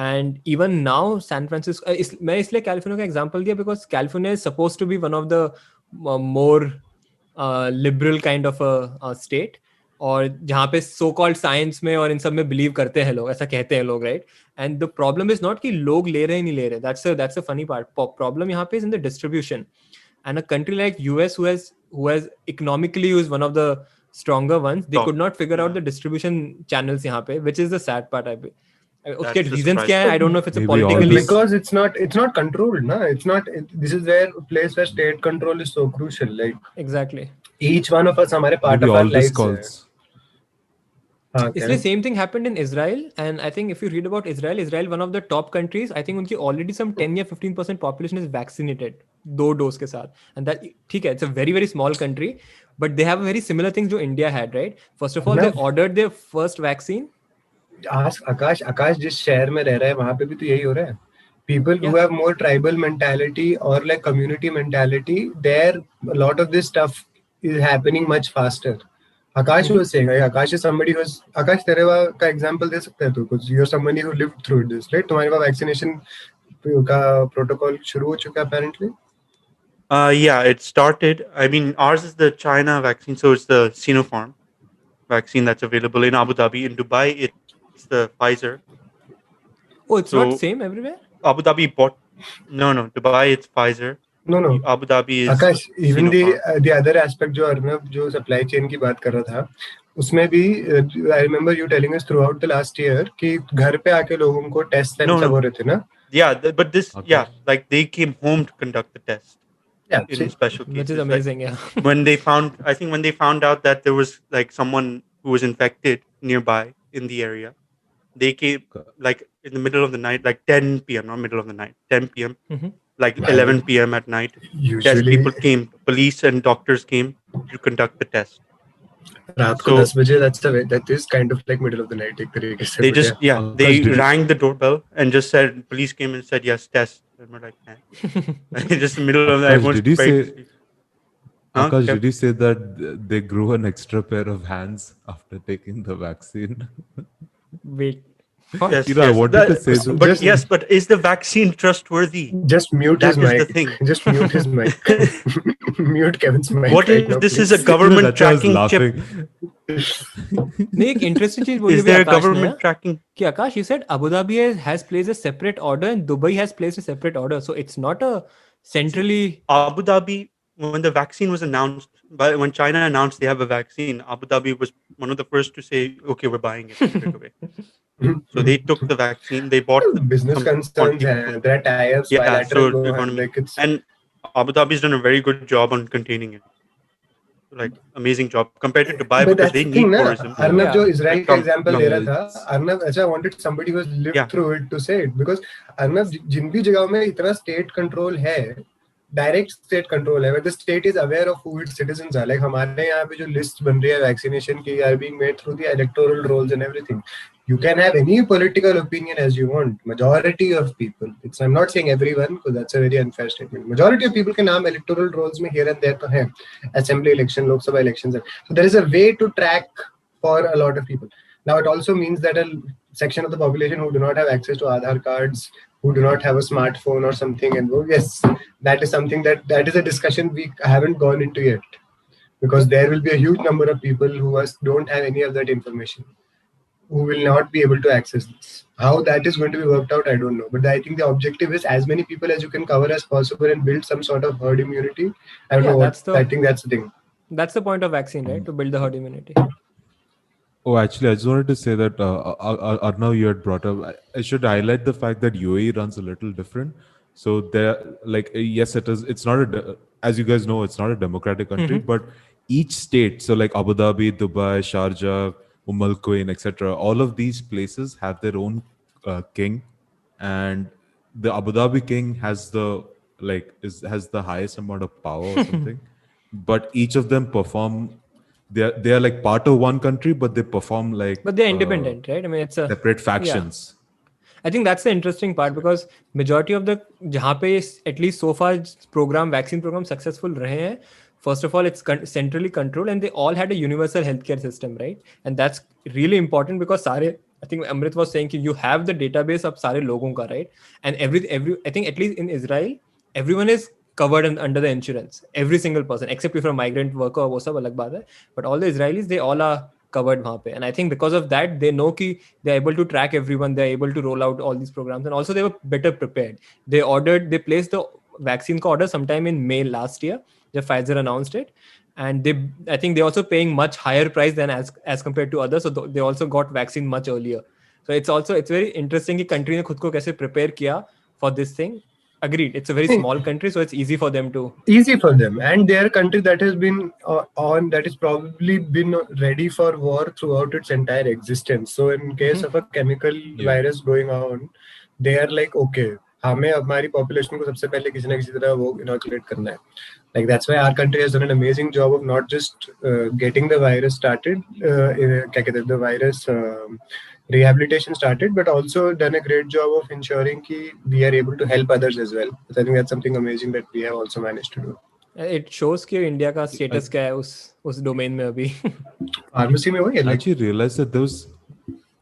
And even now San Francisco, मैं इसलिए कैलिफोर्निया का example दिया because California is suppose to be one of the more liberal kind of a state, और जहाँ पे so called science में और इन सब में बिलीव करते हैं लोग, ऐसा कहते हैं लोग, right. And the problem is not कि लोग ले रहे हैं नहीं ले रहे, that's a funny part. Problem यहाँ पे is in the distribution. And a country like US who has economically is one of the stronger ones, they could not figure out the distribution channels यहाँ पे, which is the sad part. उसके the reasons क्या है, I don't know if it's a Maybe all politically this- because it's not controlled, na. It's not. This is where place where state control is so crucial. Like exactly. each one of us, हमारे part maybe of our all this lives. calls. हाँ, इसलिए same thing happened in Israel, and I think if you read about Israel one of the top countries, I think उनकी already some 10 या 15% population is vaccinated 2 dose के साथ, and that ठीक है, it's a very very small country, but they have very similar things जो India had, right? First of all, they ordered their first vaccine. आकाश जिस शहर में रह रहा है वहाँ पे भी तो यही हो रहा है. People who have more tribal mentality or like community mentality, there a lot of this stuff is happening much faster. Akash was saying, Akash is somebody who's, Akash तेरे का example दे सकता है तू कुछ? You're somebody who lived through this, right? तुम्हारे पास vaccination का protocol शुरू हो चुका है apparently? Yeah, it started. I mean, ours is the China vaccine, so it's the Sinopharm vaccine that's available in Abu Dhabi. In Dubai, it's the Pfizer. Oh, it's not So- same everywhere? Abu Dhabi bought. No, Dubai it's Pfizer. No. Abu Dhabi is. Akash, even Sinopharm. the other aspect जो अर्नब जो supply chain की बात कर रहा था, उसमें भी I remember you telling us throughout the last year कि घर पे आके लोगों को टेस्ट No. सब हो रहे थे ना. Yeah, but this, Okay. yeah, like they came home to conduct the test. Yeah, in special cases. which is Like, amazing. Yeah. when they found out that there was like someone who was infected nearby in the area, they came like in the middle of the night, like 10 p.m., not middle of the night, 10 p.m., Mhm. like Wow. 11 p.m. at night. Test Usually people came, police and doctors came to conduct the test. रात को So 10 बजे that is kind of like middle of the night एक तरीके से, they but just, yeah. they Akash, did you rang the doorbell and just said, police came and said, yes, test. And we're like, just in the middle of the night, Akash, everyone's did you trying to say sleep. Huh? Akash, Kev? did you say that they grew an extra pair of hands after taking the vaccine? Wait. What? Yes, You know, I yes. wanted to say So But just yes, but is the vaccine trustworthy? just mute his That is the mic. thing. Just mute his mic. Mute Kevin's mic What right if now, this please. is a government that's why I was tracking chip? laughing. नहीं, एक interesting चीज बोली Is भी there a आकाश ने government tracking? कि आकाश, you said Abu Dhabi has placed a separate order and Dubai has placed a separate order, so it's not a centrally. Abu Dhabi, when the vaccine was announced, when China announced they have a vaccine, Abu Dhabi was one of the first to say, okay, we're buying it straight away. So they took the vaccine, they bought Business some concerns quantity हैं, from, there are tie-ups, yeah, bilateral so वो हैं, economy. like it's And Abu Dhabi's done a very good job on containing it. Like, amazing job compared to Dubai, but because that's they the thing need ना. tourism. Arnab Yeah. जो Israel Like, का example दे रहा yeah, था, अर्नब ऐसा wanted somebody who has lived Yeah. through it to say it, because Arnab जिन भी जगहों में इतना स्टेट कंट्रोल है, डायरेक्ट स्टेट कंट्रोल है, where the state is aware of who its citizens are. Like हमारे यहाँ पे जो लिस्ट बन रही है वैक्सीनेशन की are being made through the electoral rolls and everything. You can have any political opinion as you want. Majority of people, I'm not saying everyone, because that's a very unfair statement. Majority of people के नाम electoral rolls में here and there तो हैं. Assembly election, Lok Sabha elections. So there is a way to track for a lot of people. Now it also means that a section of the population who do not have access to Aadhaar cards, who do not have a smartphone or something, and yes, that is something that is a discussion we haven't gone into yet, because there will be a huge number of people who don't have any of that information, who will not be able to access this. How that is going to be worked out, I don't know. But I think the objective is as many people as you can cover as possible and build some sort of herd immunity. I don't Yeah, know. I think that's the thing. That's the point of vaccine, right? To build the herd immunity. Oh, actually, I just wanted to say that Arnav, you had brought up. I should highlight the fact that UAE runs a little different. So there, like, yes, it is. It's not as you guys know, it's not a democratic country, but each state. So like Abu Dhabi, Dubai, Sharjah, Al Quwain, etc. All of these places have their own king, and the Abu Dhabi king has has the highest amount of power or something. But each of them perform. They are like part of one country, but they perform like. But they're independent, right? I mean, it's a separate factions. I think that's the interesting part, because majority of the जहाँ पे at least so far vaccine program successful रहे हैं, first of all it's centrally controlled and they all had a universal healthcare system, right? And that's really important because सारे, I think Amrit was saying you have the database of सारे लोगों का, right? And every I think at least in Israel everyone is covered under the insurance, every single person except if you're a migrant worker, वो सब अलग बात है, but all the Israelis they all are covered वहाँ पे. And I think because of that they know कि they're able to track everyone, they're able to roll out all these programs, and also they were better prepared. They placed the vaccine का order sometime in May last year, जब Pfizer announced it, and I think they're also paying much higher price than as compared to others, so they also got vaccine much earlier. So it's very interesting कि country ने खुद को कैसे prepare किया for this thing. Agreed, it's a very small country, so it's easy for them, and they're a country that has been that has probably been ready for war throughout its entire existence. So in case of a chemical virus going on, they are like, okay, हमें हमारी population को सबसे पहले किसी न किसी तरह वो inoculate करना है. Like that's why our country has done an amazing job of not just getting the virus started, the virus rehabilitation started, but also done a great job of ensuring that we are able to help others as well. So I think that's something amazing that we have also managed to do. It shows कि India का status क्या है उस domain में अभी. Pharmacy में वही है. I actually realized that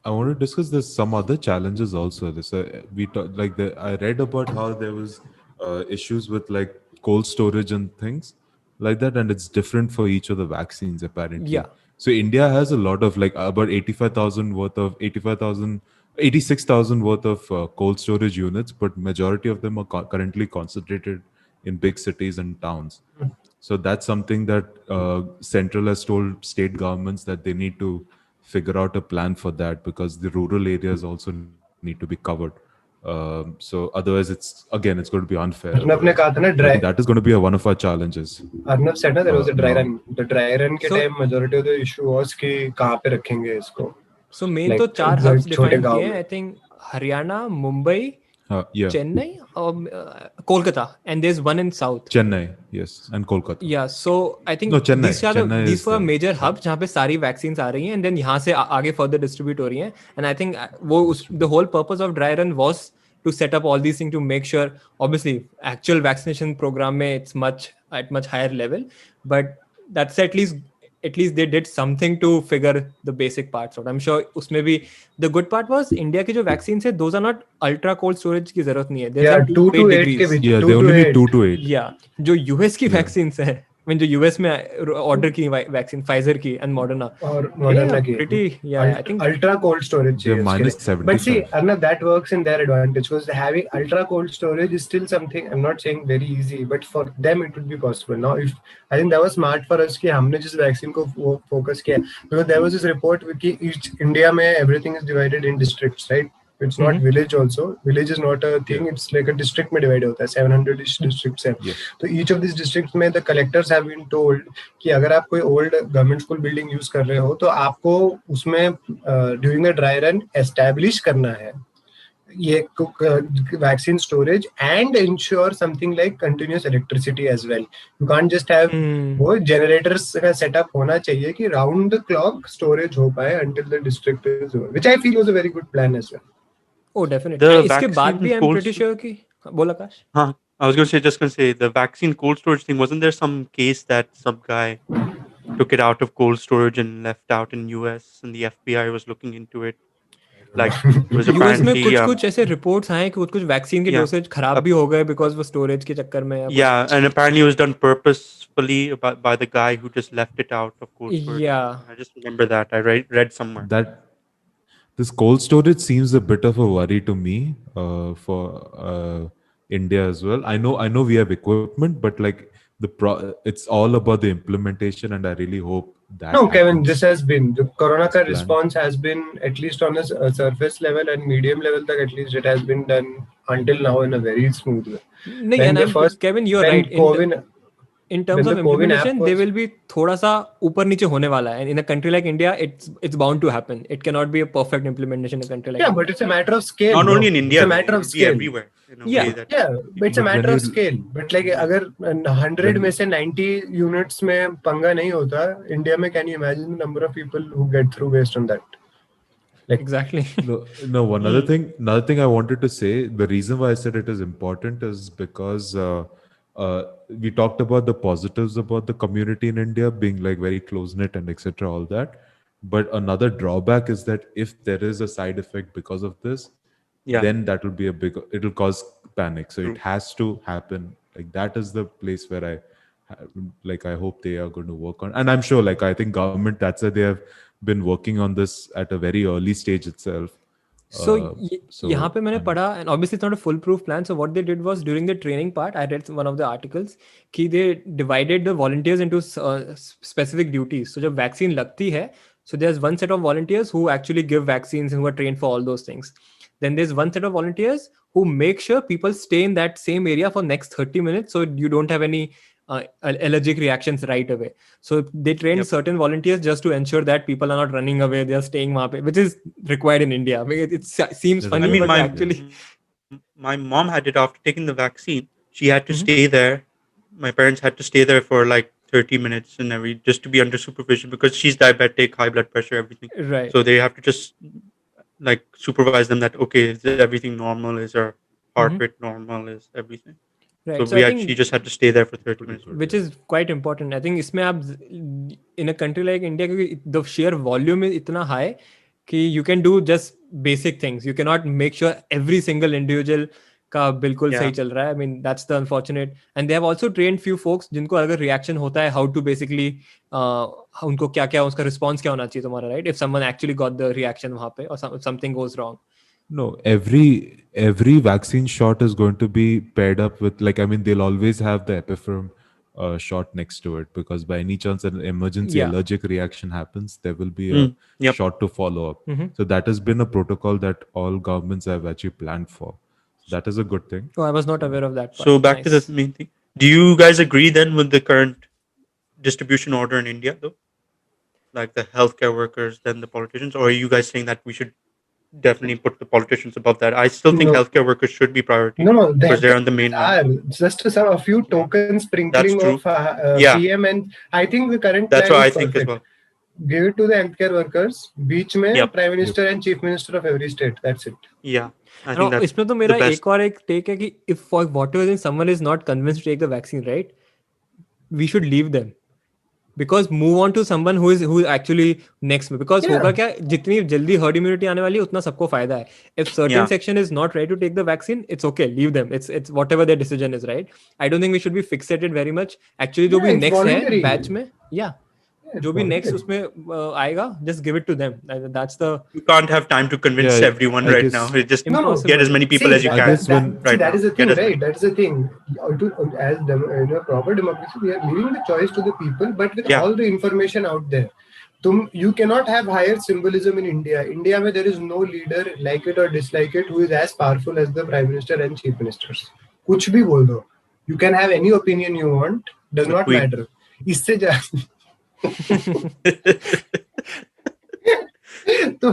I want to discuss there's some other challenges also. I read about how there was issues with like cold storage and things like that, and it's different for each of the vaccines apparently. Yeah. So India has a lot of like about 86,000 worth of cold storage units, but majority of them are currently concentrated in big cities and towns. So that's something that Central has told state governments that they need to figure out a plan for that, because the rural areas also need to be covered. So otherwise, it's going to be unfair. Arnab ने otherwise. कहा था ना I dry think that is going to be one of our challenges. Arnab said ना there was a dry No. run. The dry run के So- time majority of the issue was कि कहाँ पे रखेंगे इसको. So main Like, तो 4 छोटे hubs define गाँव किए हैं. में. I think Haryana, Mumbai, Yeah. Chennai, Kolkata, and there's one in South. Chennai, yes, and Kolkata. Yeah, so I think No, Chennai. these are Chennai these is were the- major hubs जहाँ पे सारी vaccines आ रही हैं and then यहाँ से आगे further distribute हो रही हैं. And I think the whole purpose of dry run was to set up all these things to make sure, obviously, actual vaccination program में it's at much higher level, but that's at least they did something to figure the basic parts out. I'm sure उसमें भी the good part was India की जो vaccines है those are not ultra cold storage की जरूरत नहीं है. There's Yeah, like 2 to 8 degrees. के बीच. Yeah, 2 they only to need 8. 2 to 8. Yeah, जो US की vaccines है, I mean जो US में order की vaccine, Pfizer की and Moderna. और Moderna की. Pretty, yeah, I think. ultra cold storage They're चाहिए minus उसके लिए. But see, 75. Arnab, that works in their advantage because having ultra cold storage is still something. I'm not saying very easy, but for them it would be possible. Now, if I think that was smart for us कि हमने जिस vaccine को focus किया, because there was this report कि each India में everything is divided in districts, right? It's not village also. Village is not a thing. It's like a district में divide होता है. 700 districts हैं. Yes. तो each of these districts में the collectors have been told कि अगर आप कोई old government school building use कर रहे हो तो आपको उसमें during the dry run establish करना है ये vaccine storage and ensure something like continuous electricity as well. You can't just have वो generators का setup होना चाहिए कि round the clock storage हो पाए until the district is over, which I feel was a very good plan as well. Oh, definitely. The And इसके बाद vaccine भी I'm cold pretty sure कि बोला आकाश. Huh. I was just going to say the vaccine cold storage thing. Wasn't there some case that some guy took it out of cold storage and left out in US and the FBI was looking into it? Like it was US में apparently कुछ ऐसे reports आए कि कुछ vaccine के Yeah. dosage खराब भी हो गए because वो storage के चक्कर में. yeah, and apparently it was done purposefully by the guy who just left it out of cold storage. Yeah. I just remember that. I read somewhere. That this cold storage seems a bit of a worry to me for India as well. I know we have equipment, but like it's all about the implementation, and I really hope that. No, Kevin, happens. this has been the Corona ka Plan. response has been at least on a surface level and medium level. Tak at least it has been done until now in a very smooth way. नहीं, When and the I'm, first- Kevin, you're When right. COVID, In terms when of the COVID app implementation, they was- will be थोड़ा सा ऊपर नीचे होने वाला है. And in a country like India, it's bound to happen. It cannot be a perfect implementation in a country like yeah, India. but it's a matter of scale. Not bro. only in India, it's a matter it of will be scale. everywhere. In a Yeah. way that Yeah, but it's a But matter when of scale. But like अगर 100 में से 90 units में पंगा नहीं होता, India में can you imagine the number of people who get through based on that? Exactly. No. Another thing I wanted to say. The reason why I said it is important is because we talked about the positives about the community in India being like very close knit and etc. All that, but another drawback is that if there is a side effect because of this, Yeah. then that will be it'll cause panic. So it has to happen. Like that is the place where I hope they are going to work on, and I'm sure I think government, that's why they have been working on this at a very early stage itself. So so यहाँ पे मैंने पढ़ा, and obviously it's not a foolproof plan. So what they did was during the training part, I read one of the articles कि they divided the volunteers into specific duties. So जब vaccine लगती है, so there's one set of volunteers who actually give vaccines and who are trained for all those things. Then there's one set of volunteers who make sure people stay in that same area for next 30 minutes, so you don't have any allergic reactions right away. So they train certain volunteers just to ensure that people are not running away, they are staying वहाँ पे, which is required in India. I mean, it seems funny, I mean, but actually my mom had it after taking the vaccine. She had to stay there. My parents had to stay there for like 30 minutes and just to be under supervision because she's diabetic, high blood pressure, everything. right. So they have to just like supervise them that okay, is everything normal? Is her heart rate normal? Is everything? Right. So I think she just had to stay there for 30 minutes. which is quite important. I think इसमें आप in a country like India, क्योंकि the sheer volume is इतना high कि you can do just basic things. You cannot make sure every single individual का बिल्कुल सही चल रहा है. I mean, that's the unfortunate. And they have also trained few folks जिनको अगर reaction होता है, how to basically उनको क्या उसका response क्या होना चाहिए तुम्हारा, right? If someone actually got the reaction वहाँ पे or something goes wrong. No, every vaccine shot is going to be paired up with they'll always have the Epiferm shot next to it because by any chance an emergency allergic reaction happens, there will be a shot to follow up. So that has been a protocol that all governments have actually planned for. that is a good thing. Oh, I was not aware of that part. So back to Nice. the main thing. Do you guys agree then with the current distribution order in India, though? Like the healthcare workers, then the politicians, or are you guys saying that we should definitely put the politicians above that? I still think No. healthcare workers should be priority No, because they're on the main line. are just a few token sprinkling That's of Yeah. PM, and I think the current That's plan what I is think as perfect. well. Give it to the healthcare workers. बीच में Yep. Prime Minister and Chief Minister of every state. That's it. Yeah, I No, think that's इसमें तो मेरा the best. एक और एक take है कि if for whatever reason someone is not convinced to take the vaccine, right, we should leave them. Because move on to someone who is actually next में. Because Yeah. होगा क्या, जितनी जल्दी herd immunity आने वाली है उतना सबको फायदा है. If certain Yeah. section is not ready to take the vaccine, it's okay, leave them. It's whatever their decision is, right? I don't think we should be fixated very much. Actually जो Yeah, भी it's next है voluntary. batch में, yeah, Yeah, जो भी it's next voluntary. उसमें आएगा, just give it to them. That's the You can't have time to convince Yeah, everyone I right guess- now. You just No, no. get as many people See, as you I can. guess when- right that now. is the thing, Get as right? That is the thing. In a proper democracy, we are leaving the choice to the people, but with Yeah. all the information out there. You cannot have higher symbolism in India. India, where there is no leader, like it or dislike it, who is as powerful as the Prime Minister and Chief Ministers. कुछ भी बोल दो. You can have any opinion you want. Does The not Queen. matter. इससे तो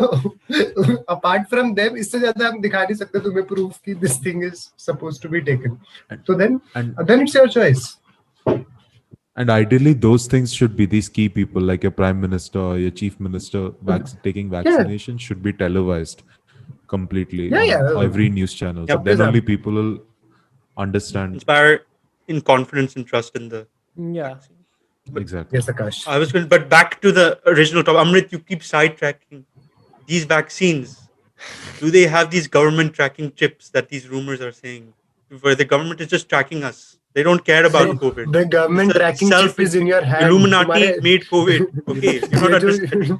apart from them, इससे ज्यादा हम दिखा नहीं सकते तुम्हें proof कि this thing is supposed to be taken. So then it's your choice. And ideally, those things should be these key people, like your prime minister or your chief minister, taking vaccination should be televised completely on every news channel. So Yep. then only people will understand. Inspire in confidence and trust in the yeah. vaccine. Exactly. Yes, Akash. I was going, but back to the original topic. Amrit, you keep sidetracking. These vaccines, do they have these government tracking chips that these rumors are saying? Where the government is just tracking us. They don't care about COVID. The government It's a tracking chip is in your hand. Illuminati तुम्हारे- made COVID. Okay, you're not understanding.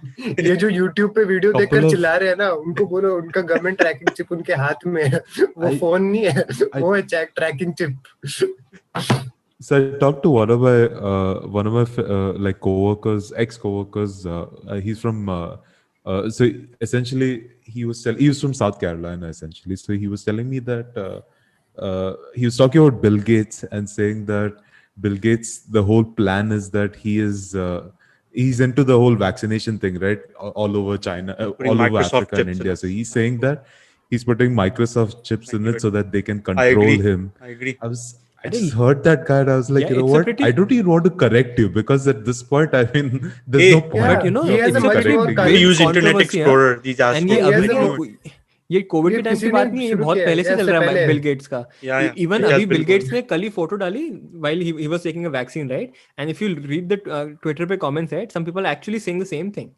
ये जो YouTube पे video देखकर Couple of- चिल्ला रहे हैं ना, उनको बोलो उनका गवर्नमेंट ट्रैकिंग चिप उनके हाथ में है. वो फोन नहीं है, वो है tracking chip. So I talked to one of my like coworkers, ex-coworkers. He's from so essentially he was from South Carolina essentially. So he was telling me that he was talking about Bill Gates and saying that Bill Gates, the whole plan is that he's into the whole vaccination thing, right? All over China, Putting all over Microsoft Africa and chips in India. it. So he's saying that he's putting Microsoft chips in it so that they can I control agree. him. I agree. I just heard that guy and I was like, Yeah, you know it's a what? pretty- I don't even want to correct you because at this point, I mean, there's Hey, no point. yeah, But you know, he has it's a a much pretty more big They Big use Internet controversy, Explorer. These And ये assholes. अभी Yes, नहीं, ये Covid ये के time किसी की ने बात नहीं है, ये शुरू बहुत किया है, पहले से इससे चल रहा है पहले। बिल गेट्स का. Yeah, yeah. Even It has अभी been बिल गेट्स going. ने कल ही फोटो डाली while he was taking a vaccine, right? And if you read the Twitter पे comments, right, some people are actually saying the same thing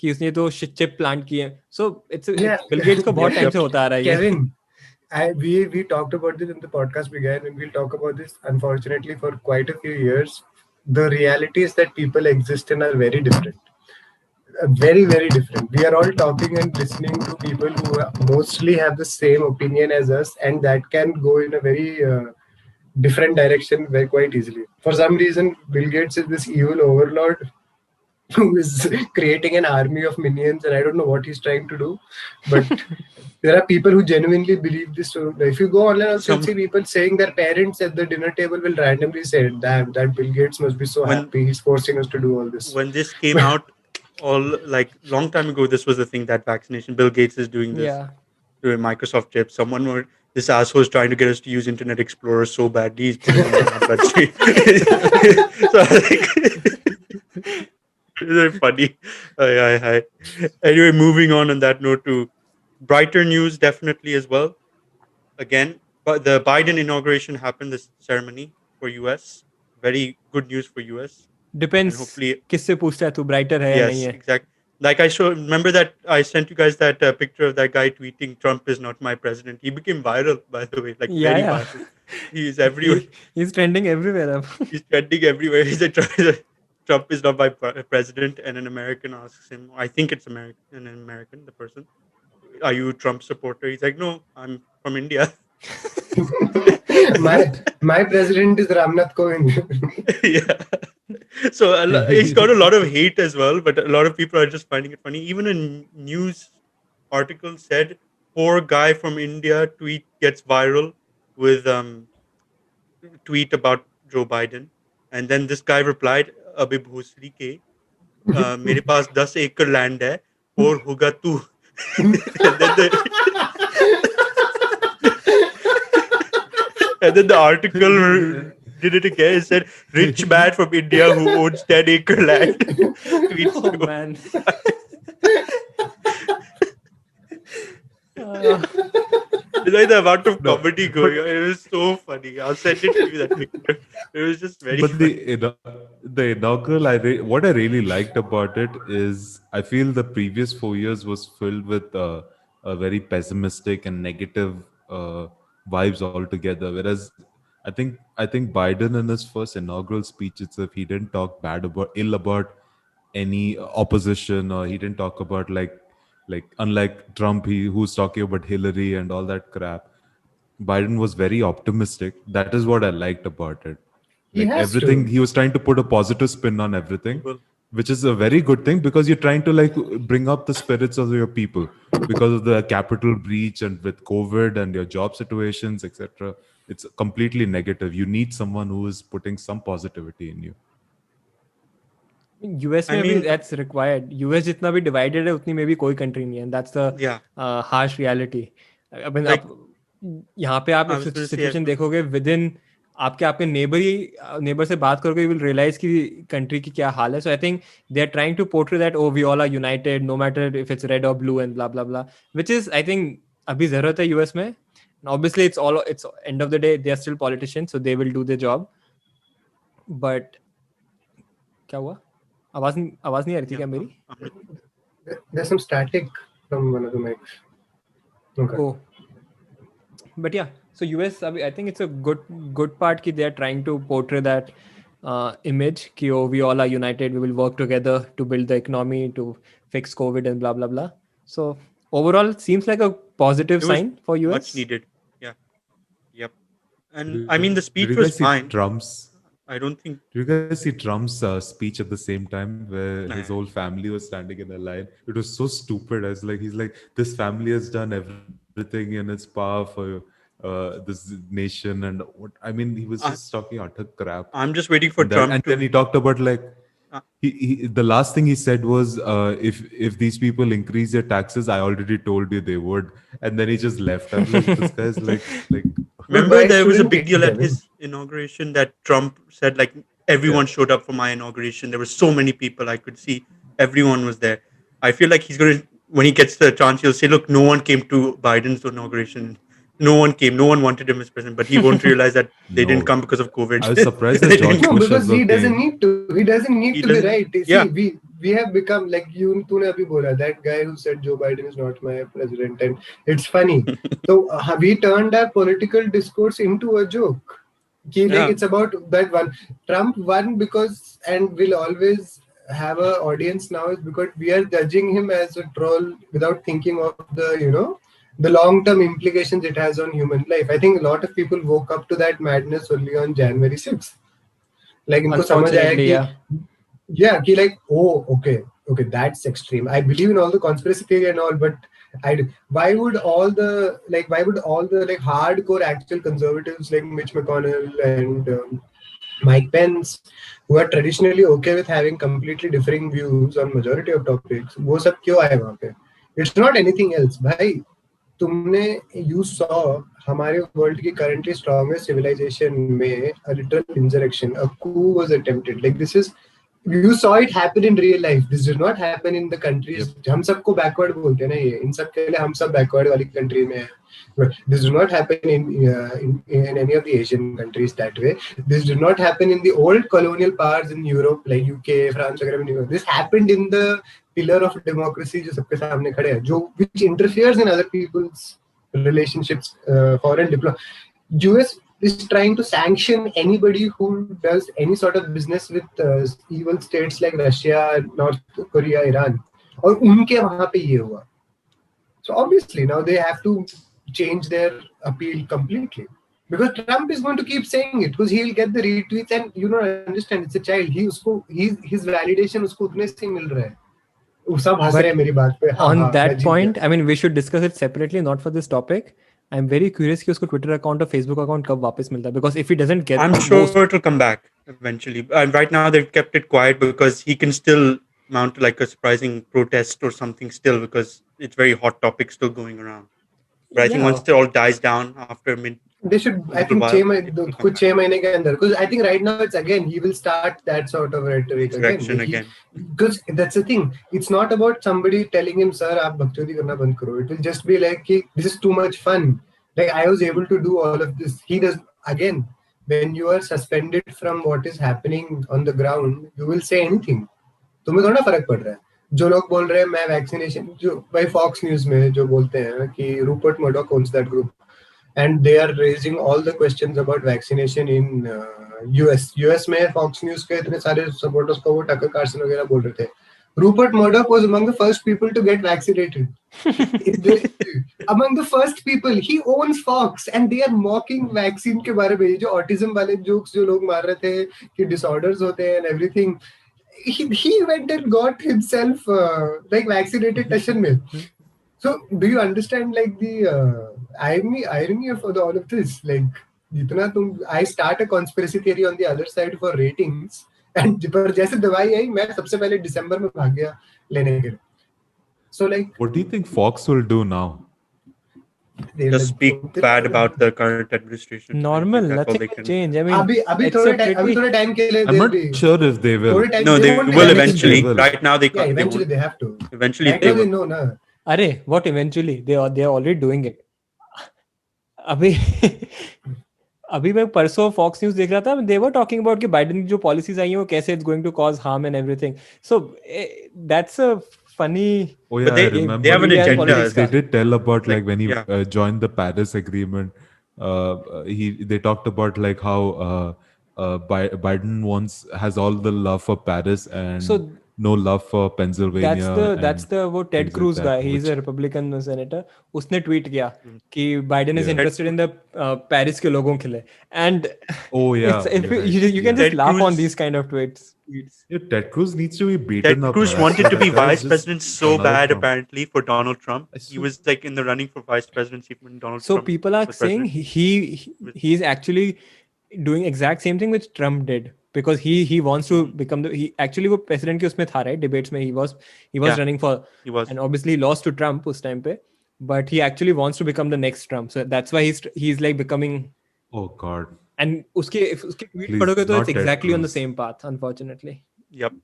कि उसने तो chip plant की है. So बिल गेट्स को बहुत टाइम से होता आ रहा है ये. Kevin, we talked about this when the podcast began, and we'll talk about this unfortunately for quite a few years. The realities that people exist in are very different. Very, very different. We are all talking and listening to people who mostly have the same opinion as us, and that can go in a very different direction very quite easily. For some reason, Bill Gates is this evil overlord who is creating an army of minions, and I don't know what he's trying to do, but there are people who genuinely believe this. So if you go online, also you'll see people saying their parents at the dinner table will randomly say, "Damn, that Bill Gates must be so happy. He's forcing us to do all this." When this came out, all like long time ago, this was the thing that vaccination. Bill Gates is doing this. Yeah. Doing Microsoft chips. This asshole is trying to get us to use Internet Explorer so badly. He's putting it in our bloodstream. So like, it's very funny. Hi. Anyway, moving on that note to brighter news, definitely as well. Again, but the Biden inauguration happened, this ceremony for US. Very good news for US. Depends And hopefully, किससे पूछता है तू brighter है या yes, नहीं है. exactly. Like remember that I sent you guys that picture of that guy tweeting Trump is not my president. He became viral, by the way, like Yeah, very yeah. viral. He is everywhere. He's trending everywhere. He's trending everywhere. He's Trump is not my president, and an American asks him, I think it's an American, the person, are you a Trump supporter? He's like, no, I'm from India. my president is Ramnath Kovind. Yeah. So he's got a lot of hate as well, but a lot of people are just finding it funny. Even a news article said poor guy from India tweet gets viral with tweet about Joe Biden, and then this guy replied, "अबे भोसड़ी के, मेरे पास 10 एकड़ land है, और होगा तू." and then the and then the article did it again. It said, "Rich man from India who owns 10-acre land." Tweets Oh Joe. man. It's like the amount of comedy going on. It was so funny. I'll send it to you, that picture. It was just very But funny. the inaugural, what I really liked about it is I feel the previous 4 years was filled with a very pessimistic and negative vibes altogether. Whereas I think Biden in his first inaugural speech itself, he didn't talk ill about any opposition, or he didn't talk about like unlike Trump, who's talking about Hillary and all that crap. Biden was very optimistic. That is what I liked about it. He Like has everything, to. he was trying to put a positive spin on everything, Well, which is a very good thing because you're trying to like bring up the spirits of your people because of the capital breach and with COVID and your job situations, etc. It's completely negative. You need someone who is putting some positivity in you. US I में भी mean- that's required. US जितना भी divided है उतनी में भी कोई country नहीं है, and that's the yeah. harsh reality. I mean, Like- आप यहाँ पे आप I was gonna say, situation देखोगे within आपके neighbor से बात करोगे, you will realize कि country की क्या हाल है. So I think they are trying to portray that, oh, we all are united no matter if it's red or blue and blah blah blah, which is I think अभी जरूरत है US में. And obviously it's end of the day they are still politicians, so they will do their job. But क्या हुआ? आवाज नहीं आ रही थी क्या मेरी? There's some static from one of the mics. Okay. Oh, but yeah, so US, I think it's a good part कि they are trying to portray that image कि oh, we all are united, we will work together to build the economy, to fix COVID and blah blah blah. So overall, it seems like a positive It was sign for US. Much needed. Yeah. Yep. And I mean, the speech Did you was guys see fine. Trump's? I don't think. Did you guys see Trump's speech at the same time where Nah. his whole family was standing in a line? It was so stupid. I was like, he's like, this family has done everything in its power for this nation, and what I mean, he was just talking utter crap. I'm just waiting for Trump And to. then he talked about like the last thing he said was if these people increase their taxes, I already told you they would, and then he just left. I'm like, this guy's like Remember, why there was a shouldn't big he, deal at Kevin? his inauguration that Trump said, like, everyone showed up for my inauguration. There were so many people. I could see everyone was there. I feel like he's going to, when he gets the chance, he'll say, look, no one came to Biden's inauguration. No one came. No one wanted him as president. But he won't realize that they didn't No. come because of COVID. I was surprised that They George didn't- No, Bush because also he doesn't came. need to. He doesn't need He to be doesn't- right. See, yeah. we have become like you. तूने अभी बोला that guy who said Joe Biden is not my president, and it's funny. So we turned our political discourse into a joke. Like Yeah. it's about that one. Trump won because, and will always have a audience now, is because we are judging him as a troll without thinking of the long-term implications it has on human life. I think a lot of people woke up to that madness only on January 6th. Like इनको समझ आया Unfortunately, कि yeah, कि like, oh, okay, that's extreme. I believe in all the conspiracy theory and all, but why would all the hardcore actual conservatives like Mitch McConnell and Mike Pence, who are traditionally okay with having completely differing views on majority of topics, वो सब क्यों आए वहाँ पे? It's not anything else, भाई. You saw हमारे world की currently strongest civilization में a literal insurrection, a coup was attempted. Like this is, you saw it happen in real life. This did not happen in the countries. हम सबको backward बोलते हैं ना ये. इन सब के लिए हम सब backward वाली country में हैं. But this did not happen in any of the Asian countries that way. This did not happen in the old colonial powers in Europe like UK, France वगैरह में. This happened in the pillar of democracy जो सबके सामने खड़े हैं, जो which interferes in other people's relationships, foreign diplomacy. US is trying to sanction anybody who does any sort of business with evil states like Russia, North Korea, Iran. और उनके वहाँ पे ये हुआ. So obviously now they have to change their appeal completely. Because Trump is going to keep saying it because he'll get the retweets and understand it's a child. His validation उसको उतने से मिल रहा है. सब हंस But रहे हैं मेरी बात पे. on मैं that जीत point, गया. I mean, we should discuss it separately, not for this topic. I'm very curious कि उसको Twitter account और Facebook account कब वापस मिलता है, because if he doesn't get I'm most, sure it'll come back eventually. And right now they've kept it quiet because he can still mount like a surprising protest or something still, because it's very hot topic still going around. But I think Yeah. once it all dies down after They should, I little think, while, it will come कुछ back. 6 महीने के अंदर, because I think right now it's again he will start that sort of rhetoric Insurrection again. again. Because that's the thing. It's not about somebody telling him, "Sir, आप बकचोदी करना बंद करो." It will just be like, "This is too much fun. Like I was able to do all of this." He does again. When you are suspended from what is happening on the ground, you will say anything. तुम्हें थोड़ा फर्क पड़ रहा है. जो लोग बोल रहे हैं मैं वैक्सीनेशन, जो भाई फॉक्स न्यूज में जो बोलते हैं कि Rupert Murdoch owns that group. And they are raising all the questions about vaccination in US में Fox News के इतने सारे supporters को वो टकर कार्सन वगैरह बोल रहे थे. Rupert Murdoch was among the first people to get vaccinated. Among the first people, he owns Fox, and they are mocking vaccine के बारे में. ये जो autism वाले jokes जो लोग मार रहे थे कि disorders होते हैं and everything. He went and got himself like vaccinated session में. So, do you understand like the irony of all of this? Like, I start a conspiracy theory on the other side for ratings, and पर जैसे दवाई आई, मैं सबसे पहले दिसंबर में भाग गया लेने के लिए. So like, What do you think Fox will do now? Just speak bad about the current administration. normal, I think that's all nothing they will can. change. I mean, अभी it's a थोड़े pretty. time के लिए I'm not sure if they will. थोड़े time No, they won't will damage eventually. they will. Right now they Yeah, can't. eventually They they have to. won't. Eventually Right they now they will. know ना. अरे what eventually they are already doing it. अभी अभी मैं परसों fox news देख रहा था. they were talking about कि बाइडेन की जो पॉलिसीज आई हैं वो कैसे it's going to cause harm and everything. So that's a funny. Oh yeah, But they- I remember. they have an Bolivia agenda. politics They का. did tell about like Like, when he yeah. joined the Paris Agreement. They talked about like how Biden has all the love for Paris and So no love for Pennsylvania. that's the वो Ted things like cruise that, guy. He's which- a Republican senator. उसने tweet किया कि Biden is Yeah. interested in the Paris के लोगों के लिए. And Oh yeah, it's, if you're you, right. you can Yeah. just Ted laugh on Cruz- these kind of tweets. Yeah, Ted Cruz needs to be beaten Ted up. Cruz man. wanted to be That guy is vice just president so another bad, Trump. apparently, for Donald Trump. I He swear- was like in the running for vice presidency when Donald So Trump people are was saying president. he's actually doing exact same thing which Trump did, because he wants to become he actually वो president के उसमें था, right, debates में he was Yeah. running for, He was. and obviously lost to Trump उस time पे, but he actually wants to become the next Trump. So that's why he's like becoming, Oh God. and उसके tweet Please, पढ़ोगे तो not it's Ted exactly on the Cruz. same path, unfortunately. Yep.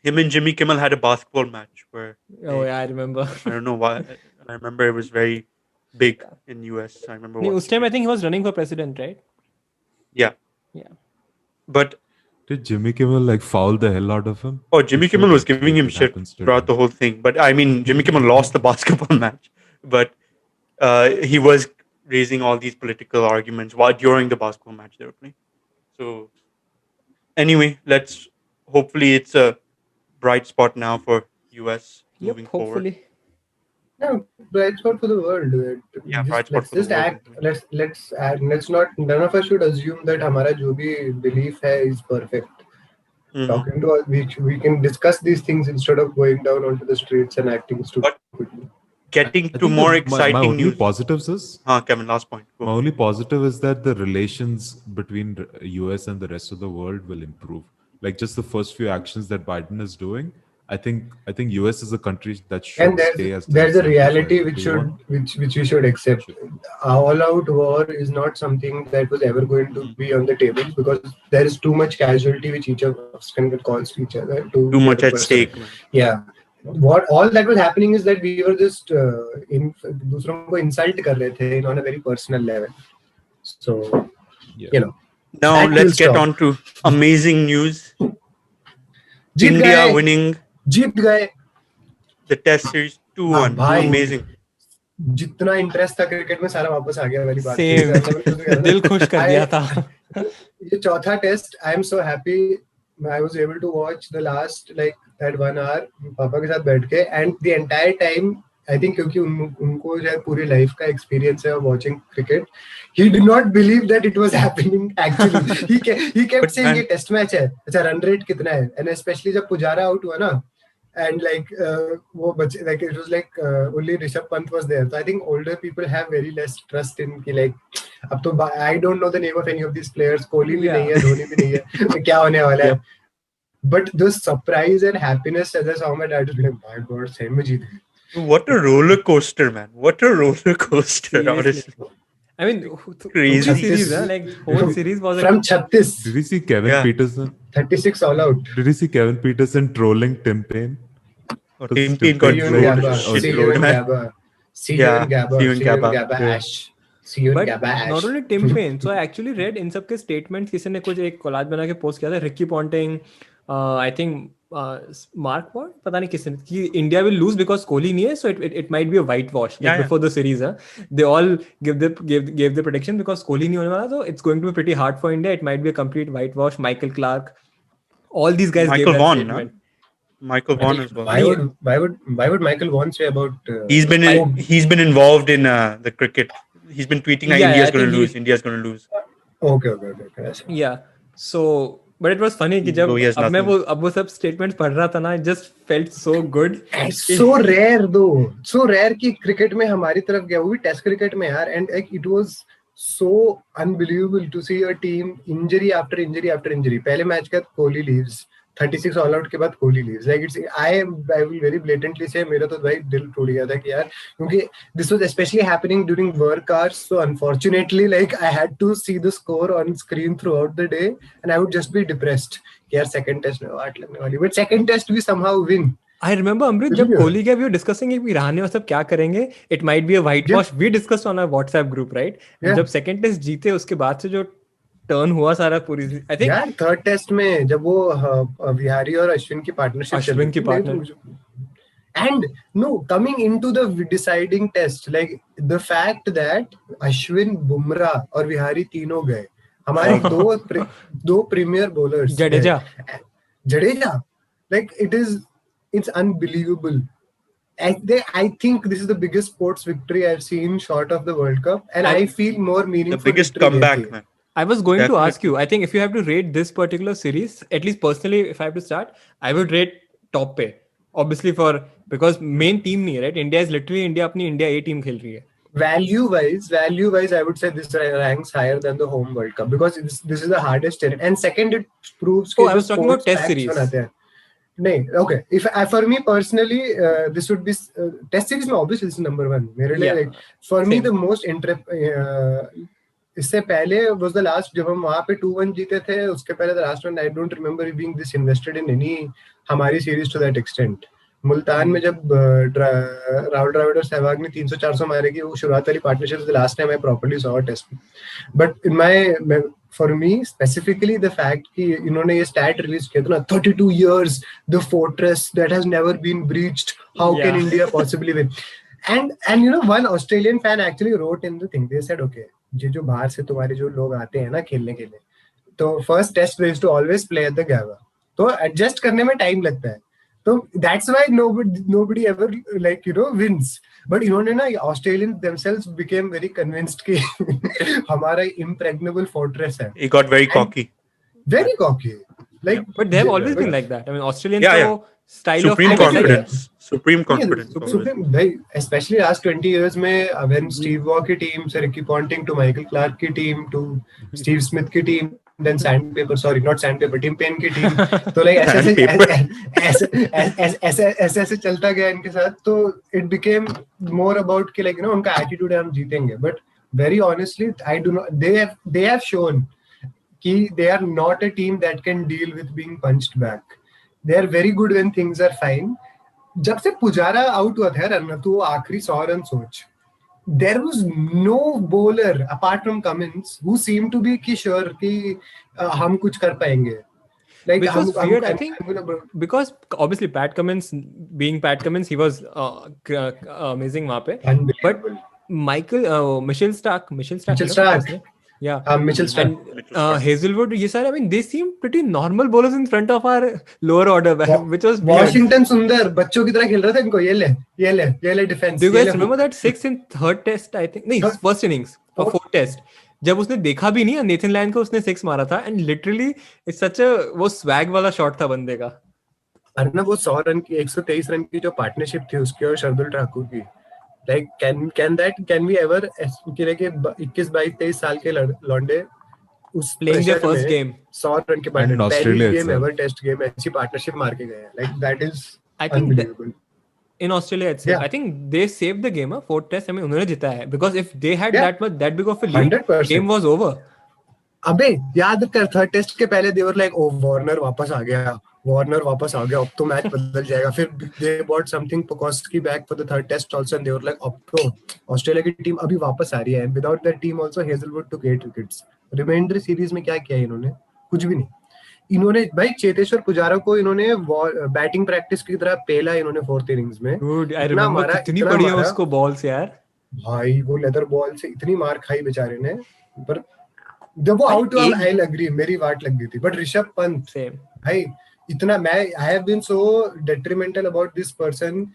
Him and Jimmy Kimmel had a basketball match where Oh yeah, I remember. I don't know why. I remember it was very big in US. I remember. नहीं, watching उस time I it. think he was running for president, right? Yeah. Yeah. But Did Jimmy Kimmel like foul the hell out of him? Jimmy I'm sure Kimmel was that giving him it shit happens today. throughout the whole thing. But I mean, Jimmy Kimmel lost the basketball match, but he was raising all these political arguments while during the basketball match they were playing. So anyway, hopefully it's a bright spot now for US moving Yep, forward. hopefully. No, bright spot for the world. Yeah, bright spot Let's for the just world. act. Let's act. Let's not. None of us should assume that हमारा जो भी belief है is perfect. Mhm. Talking to us, we can discuss these things instead of going down onto the streets and acting stupidly. Getting I to think more my exciting only news. positives is Kevin, last point. Go. my only positive is that the relations between US and the rest of the world will improve. Like just the first few actions that Biden is doing, I think US is a country that should And stay as there's a reality 1075. which Do you want- which we should accept. All-out war is not something that was ever going to be on the table, because there is too much casualty which each of us can cause to each other. Too the much other at person. stake. Man. Yeah. What all that was happening is that we were just दूसरों को insult कर रहे थे on a very personal level. So Yeah. you know. Now That will let's get stop. on to amazing news. Jeet India गए, winning जीत गए. the Test Series 2-1. भाई. Amazing. जितना interest था क्रिकेट में सारा वापस आ गया वाली बात. Same. दिल खुश कर दिया था. ये चौथा test. I am so happy. I was able to watch the last like that 1 hour पापा के साथ बैठ के, and the entire time I think क्योंकि उनको शायद पूरी लाइफ का एक्सपीरियंस है watching cricket, he did not believe that it was happening actually. he kept saying ये टेस्ट मैच है, अच्छा रन रेट कितना है, and especially जब पुजारा आउट हुआ ना, and like वो बच्चे like it was like only Rishabh Pant was there. So I think older people have very less trust in कि like अब तो I don't know the name of any of these players. Kohli भी नहीं है, धोनी भी नहीं है, तो क्या होने वाला है? But the surprise and happiness as I saw my dad, was like, my God, सही में जीत गए. What a roller coaster, man! What a roller coaster, Seriously. honestly. I mean, Crazy. series, like whole series was From 36, Did you see Kevin Yeah. Peterson? 36 all out. Did you see Kevin Peterson trolling Tim Payne? Oh, Because Tim Tim Payne got Payne See you in like- Gabba. oh, See you shitload, in man. Gabba. See you Yeah, in Gabba. see you in See you in Gabba. Gabba, Yeah. Ash. See you in But Gabba, Ash. not only Tim Payne, so I actually read इन सब के statements. किसी ने कुछ एक collage बना के post किया था. Ricky Ponting, I think Mark Ward, पता नहीं किसने कि India will lose because Kohli नहीं है, so it might be a whitewash like Yeah, yeah. before the series. They all gave the prediction because Kohli नहीं होने वाला, so it's going to be pretty hard for India. It might be a complete whitewash. Michael Clark, all these guys Michael gave that Vaughan, statement. Michael Vaughan as well. Why would Michael Vaughan say about? He's been involved in the cricket. He's been tweeting Yeah, India's I going think to lose. India's going to lose. Okay. Yes. Yeah. So, but it was funny कि जब Though he has अब मैं nothing. अब वो सब statements पढ़ रहा था ना, it just felt so good. It's so rare though. So rare कि cricket में हमारी तरफ गया, वो भी test cricket में यार, and like it was so unbelievable to see a team injury after injury after injury. पहले मैच के बाद कोहली leaves, 36 all out के बाद Kohli leaves. Like it's I will very blatantly say मेरा तो भाई दिल टूट गया था कि यार, क्योंकि this was especially happening during work hours. So unfortunately, like I had to see the score on screen throughout the day, and I would just be depressed. कि यार second test में वाट लगने वाली, but second test we somehow win. I remember अमृत जब कोहली के we were discussing कि रहाणे और सब क्या करेंगे, it might be a whitewash. We discussed on our WhatsApp group, right? Yeah. जब second test जीते उसके बाद से जो turn हुआ सारा पूरी, I think यार थर्ड टेस्ट में जब वो विहारी और अश्विन की पार्टनरशिप अश्विन की partner. and no coming into the deciding test, like the fact that Ashwin Bumrah और विहारी तीनों गए, हमारे दो premier bowlers Jadeja, like it's unbelievable. I think this is the biggest sports victory I've seen short of the World Cup, and I feel more The meaningful. biggest victory comeback, there. man. I was going Definitely. to ask you, I think if you have to rate this particular series, at least personally, if I have to start, I would rate top पे. Obviously because main team नहीं है, right? India is literally अपनी India A team खेल रही है. Value wise, I would say this ranks higher than the home World Cup because this is the hardest terrain. And second, it proves. Oh, कि I was जो talking about sports test facts series. बनाते हैं. नहीं, okay. If for me personally, this would be test series. में obviously this is number one. मेरे लिए, Yeah. like, for me Same. the most इससे पहले was the last जब हम वहाँ पे 2-1 जीते थे, उसके पहले the last one I don't remember being this invested in any हमारी series to that extent. Multan में जब राहुल द्रविड़ और सहवाग ने 300-400 मारे की वो शुरुआत वाली partnership the last time I properly saw a test. But for me specifically the fact कि इन्होंने ये stat release किया था ना, 32 years, the fortress that has never been breached, how can Yeah. India possibly win? And you know, one Australian fan actually wrote in the thing, they said okay, ये जो बाहर से तुम्हारे जो लोग आते हैं ना खेलने के लिए, तो first test they used to always play at the Gabba, तो adjust करने में time लगता है, तो that's why nobody ever like wins. But इन्होंने ना Australians themselves became very convinced कि हमारा impregnable fortress है. He got very cocky. Very cocky. Like, But they have always been like that. I mean, Australians Yeah, को style Supreme of play वैसा ही है. confidence. Supreme confidence. always. Supreme, भाई, especially last 20 years में when Steve Waugh की team से Ricky Ponting to Michael Clark की team to Steve Smith की team, then not Sandpaper, Tim Payne की team, तो like ऐसे चलता गया इनके साथ, तो it became more about कि like उनका attitude है हम जीतेंगे. But very honestly, they have shown कि they are not a team that can deal with being punched back. They are very good when things are fine. जब से Pujara out हुआ था यार, तो वो आखिरी 100 रन सोच, there was no bowler apart from Cummins who seemed to be sure कि हम कुछ कर पाएंगे. Like, Which was weird, I think, I'm gonna, because obviously Pat Cummins, being Pat Cummins, he was amazing वहाँ पे. But Mitchell Stark, yeah, Mitchell Stark. and Hazelwood, ये सारे, I mean, they seem pretty normal bowlers in front of our lower order, which was weird. Washington Sundar बच्चों की तरह खेल रहा था इनको, ये ले defense. Do you guys remember that 6th and 3rd test? I think नहीं, first innings or 4th test, जब उसने देखा भी नहीं, नेथन लायन को उसने 6 मारा था, and literally it's such a वो swag वाला shot था बंदे का. अरे ना वो 100 रन की 123 रन की जो पार्टनरशिप थी उसकी और शार्दुल ठाकुर की, लाइक कैन वी एवर कि 21 22 23 साल के लौंडे उस Playing their प्रेशर first में game. 100 रन के And पार्टनर, in पहली Australia game itself. Ever test game ऐसी पार्टनरशिप मार के गए हैं, like that is I think unbelievable. in Australia itself, Yeah. I think they saved the game, fourth test. I mean, उन्होंने जिताया है because if they had Yeah. that big of a lead, 100%. game was over. अबे याद कर third test के पहले देवर like oh Warner वापस आ गया, वार्नर वापस आ गया, अब तो मैच बदल जाएगा. फिर they bought something Pucovski back for the third test also and they were like अब तो ऑस्ट्रेलिया की टीम अभी वापस आ रही है. Without that team also Hazlewood to 8 wickets. Reminder series में क्या किया इन्होंने? कुछ भी नहीं. इन्होंने भाई चेतेश्वर पुजारा को इन्होंने बैटिंग प्रैक्टिस की तरह पेला इन्होंने फोर्थ इनिंग्स में. Dude, I इतना remember मारा, कितनी इतना पड़ी है मारा. उसको balls यार. भाई वो लेदर बॉल से इतनी मार खाई बेचारे ने, पर जब वो आउट हुआ आई एग्री, मेरी वाट लग गई थी. But Rishabh Pant Same. भाई इतना, मैं I have been so detrimental about this person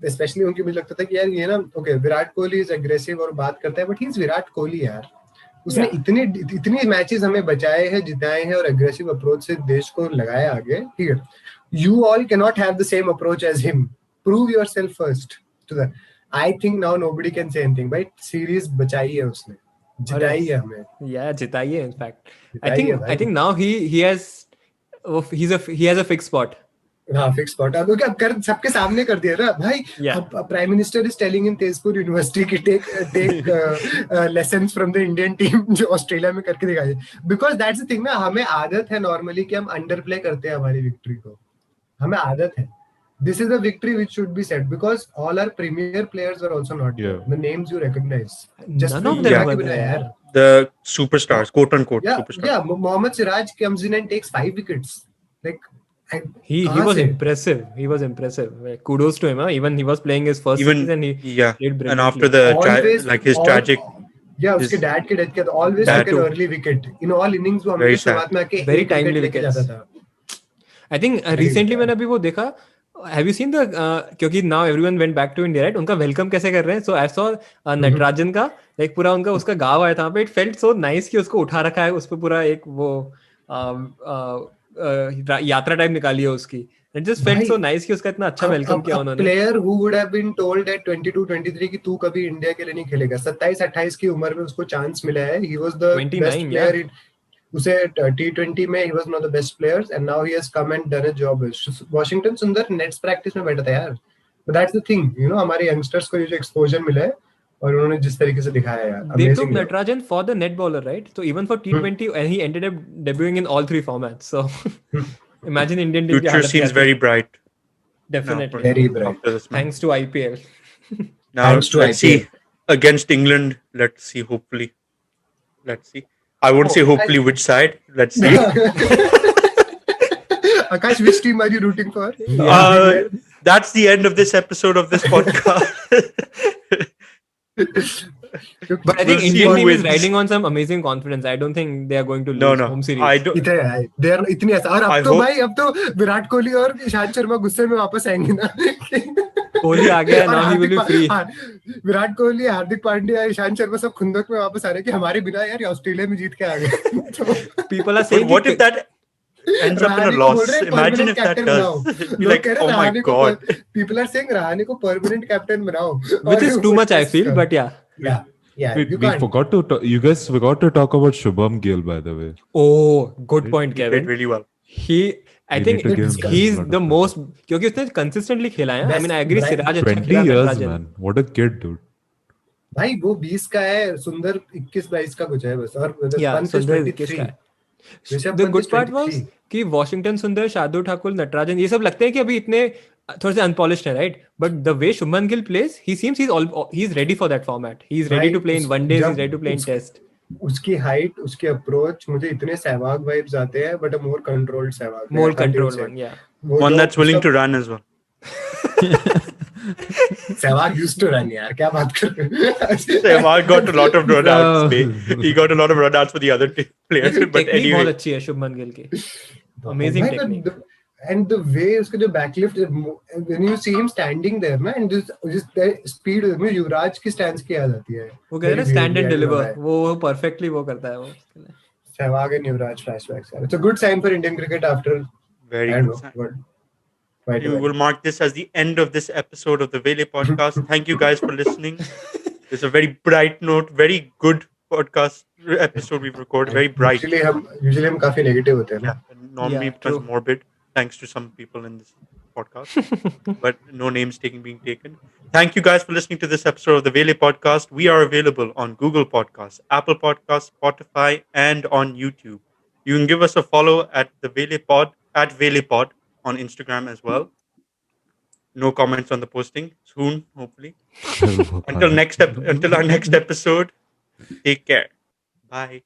specially, उनकी मुझे लगता था कि यार ये ना okay Virat Kohli is aggressive और बात करता है, but he is Virat Kohli यार. उसने इतनी मैचेस हमें बचाए हैं, जिताए हैं और एग्रेसिव अप्रोच से देश को लगाया आगे. ठीक है, you all can not have the same approach as him. Prove yourself first to that. I think now nobody can say anything. भाई सीरीज बचाई है उसने, जिताई है हमें. Yeah, जिताई है in fact. जिताई है भाई. I think now he has a fixed spot. हाँ फिक्स स्पॉट. अब क्या कर, सबके सामने कर दिया ना भाई. Yeah. अब prime minister is telling in Tezpur university की take lessons from the Indian team जो ऑस्ट्रेलिया में करके दिखाई. बिकॉज दैट्स द थिंग ना, हमें आदत है नॉर्मली कि हम अंडर प्ले करते हैं हमारी विक्ट्री को. हमें आदत है. This is a victory which should be said because all our premier players are also not there. The names you recognize. None of them were there. yaar. The superstars, quote unquote superstars. Yeah. Mohammad Siraj comes in and takes 5 wickets. Like He was impressive. He was impressive. Kudos to him. Huh? Even he was playing his first Even season. He yeah, played and brilliantly. after the Always- like his all- tragic. Yeah, उसके dad के death के बाद always That took an too. early wicket in all innings. वो Very हमेशा शुरुआत में आके Very एक wicket timely लेके wickets. जाता था. I think recently मैंने अभी वो देखा. Have you seen the क्योंकि now everyone went back to India, right? उनका वेलकम कैसे कर रहे हैं? So I saw नटराजन का एक पूरा उनका उसका गाँव आया था पे. It felt so nice कि उसको उठा रखा है, उस पे पूरा एक वो यात्रा टाइप निकाली है उसकी. It just felt भाई, so nice कि उसका इतना अच्छा वेलकम किया उन्होंने. Player who would have been told at 22 23 कि तू कभी इंडिया के लिए नहीं खेलेगा, 27 28 की उम्र में उसको चांस मिला है. He was the 29, best player in उसे T20 में. He was one of the best players and now he has come and done a job. Washington सुंदर नेट्स प्रैक्टिस में बैठा था यार. But that's the thing, you know, हमारे youngsters को ये जो एक्सपोजर मिला है और उन्होंने जिस तरीके से दिखाया यार, They took amazing. Natarajan for the net bowler, right? So even for T20, and he ended up debuting in all 3 formats. So imagine Indian team. Future seems very bright. Definitely. Very bright. After this match. Thanks to IPL. Now Thanks to let's IPL. see against England. Let's see. Hopefully, let's see. I won't say hopefully which side. Let's see. Akash, which team are you rooting for? That's the end of this episode of this podcast. But I think We'll see Indian who team is wins. riding on some amazing confidence. I don't think they are going to lose No. home series. I don't. They are इतनी ऐसा. और I अब तो hope- भाई, अब तो विराट कोहली और ईशांत शर्मा गुस्से में वापस आएंगे ना. कोहली आ गया, now he will be free. Virat Kohli, Hardik Pandya, Ishant Sharma सब खुंदक में वापस आ रहे हैं कि हमारे बिना यार ऑस्ट्रेलिया में जीत के आ गए. तो People are But saying what if that ends up in a Rahane को loss? बोल रहे हैं Imagine permanent if that captain बनाओ. does. Be लोग like, कह रहे oh हैं my रहाणे को god. people are saying Rahane को परमानेंट कैप्टन बनाओ. which is too much, I feel. But yeah. Yeah, We you can't. forgot to talk, you guys forgot to talk about Shubham Gill, by the way. Oh, good point, He played Kevin. really well. I We think need to give him he's credit. the most क्योंकि उसने consistently खेला है. I mean, I agree. Best, Siraj अच्छा 20 खेला. years, Natarajan. man. What a kid, dude. भाई वो 20 का है, सुंदर 21 22 का कुछ है बस. और Yeah, पंत is सुंदर 23. किसका है? Rishabh The Pant good is part was 23. कि वॉशिंगटन सुंदर, शार्दुल ठाकुर, नटराजन ये सब लगते हैं कि अभी इतने थोड़े से अनपॉलिश्ड है, right? But the way Shubman Gill plays, he seems he's ready for that format. He's ready to play in one days. He's ready to play in test. उसकी हाइट, उसकी अप्रोच, मुझे इतने सहवाग वाइब्स आते हैं, but a more controlled Sehwag. More controlled one, yeah. One that's willing to run as well. Sehwag used to run यार, क्या बात कर रहे हो? Sehwag got a lot of runouts. He got a lot of runouts for the other players. But technique बहुत anyway, अच्छी है शुभमन गिल की. Amazing भाई, but technique. and the way उसका जो backlift, when you see him standing there ना, and just the speed, मुझे युवराज की स्टैंड की याद आती है. वो कहते हैं ना stand and deliver. वो perfectly वो करता है वो. Sehwag and Yuvraj flashbacks. It's a good sign for Indian cricket after very I don't good. know, what, Quite We well. will mark this as the end of this episode of the Vele podcast. Thank you guys for listening. It's a very bright note, very good podcast episode we've recorded. Very bright. Usually हम काफी negative होते हैं ना. Yeah, and normally Yeah, it becomes true. morbid thanks to some people in this podcast. But no names being taken. Thank you guys for listening to this episode of the Vele podcast. We are available on Google Podcasts, Apple Podcasts, Spotify, and on YouTube. You can give us a follow at the Vele Pod at Vele Pod on Instagram as well. No comments on the posting soon, hopefully. I'll work on Until it. until our next episode. Take care. Bye.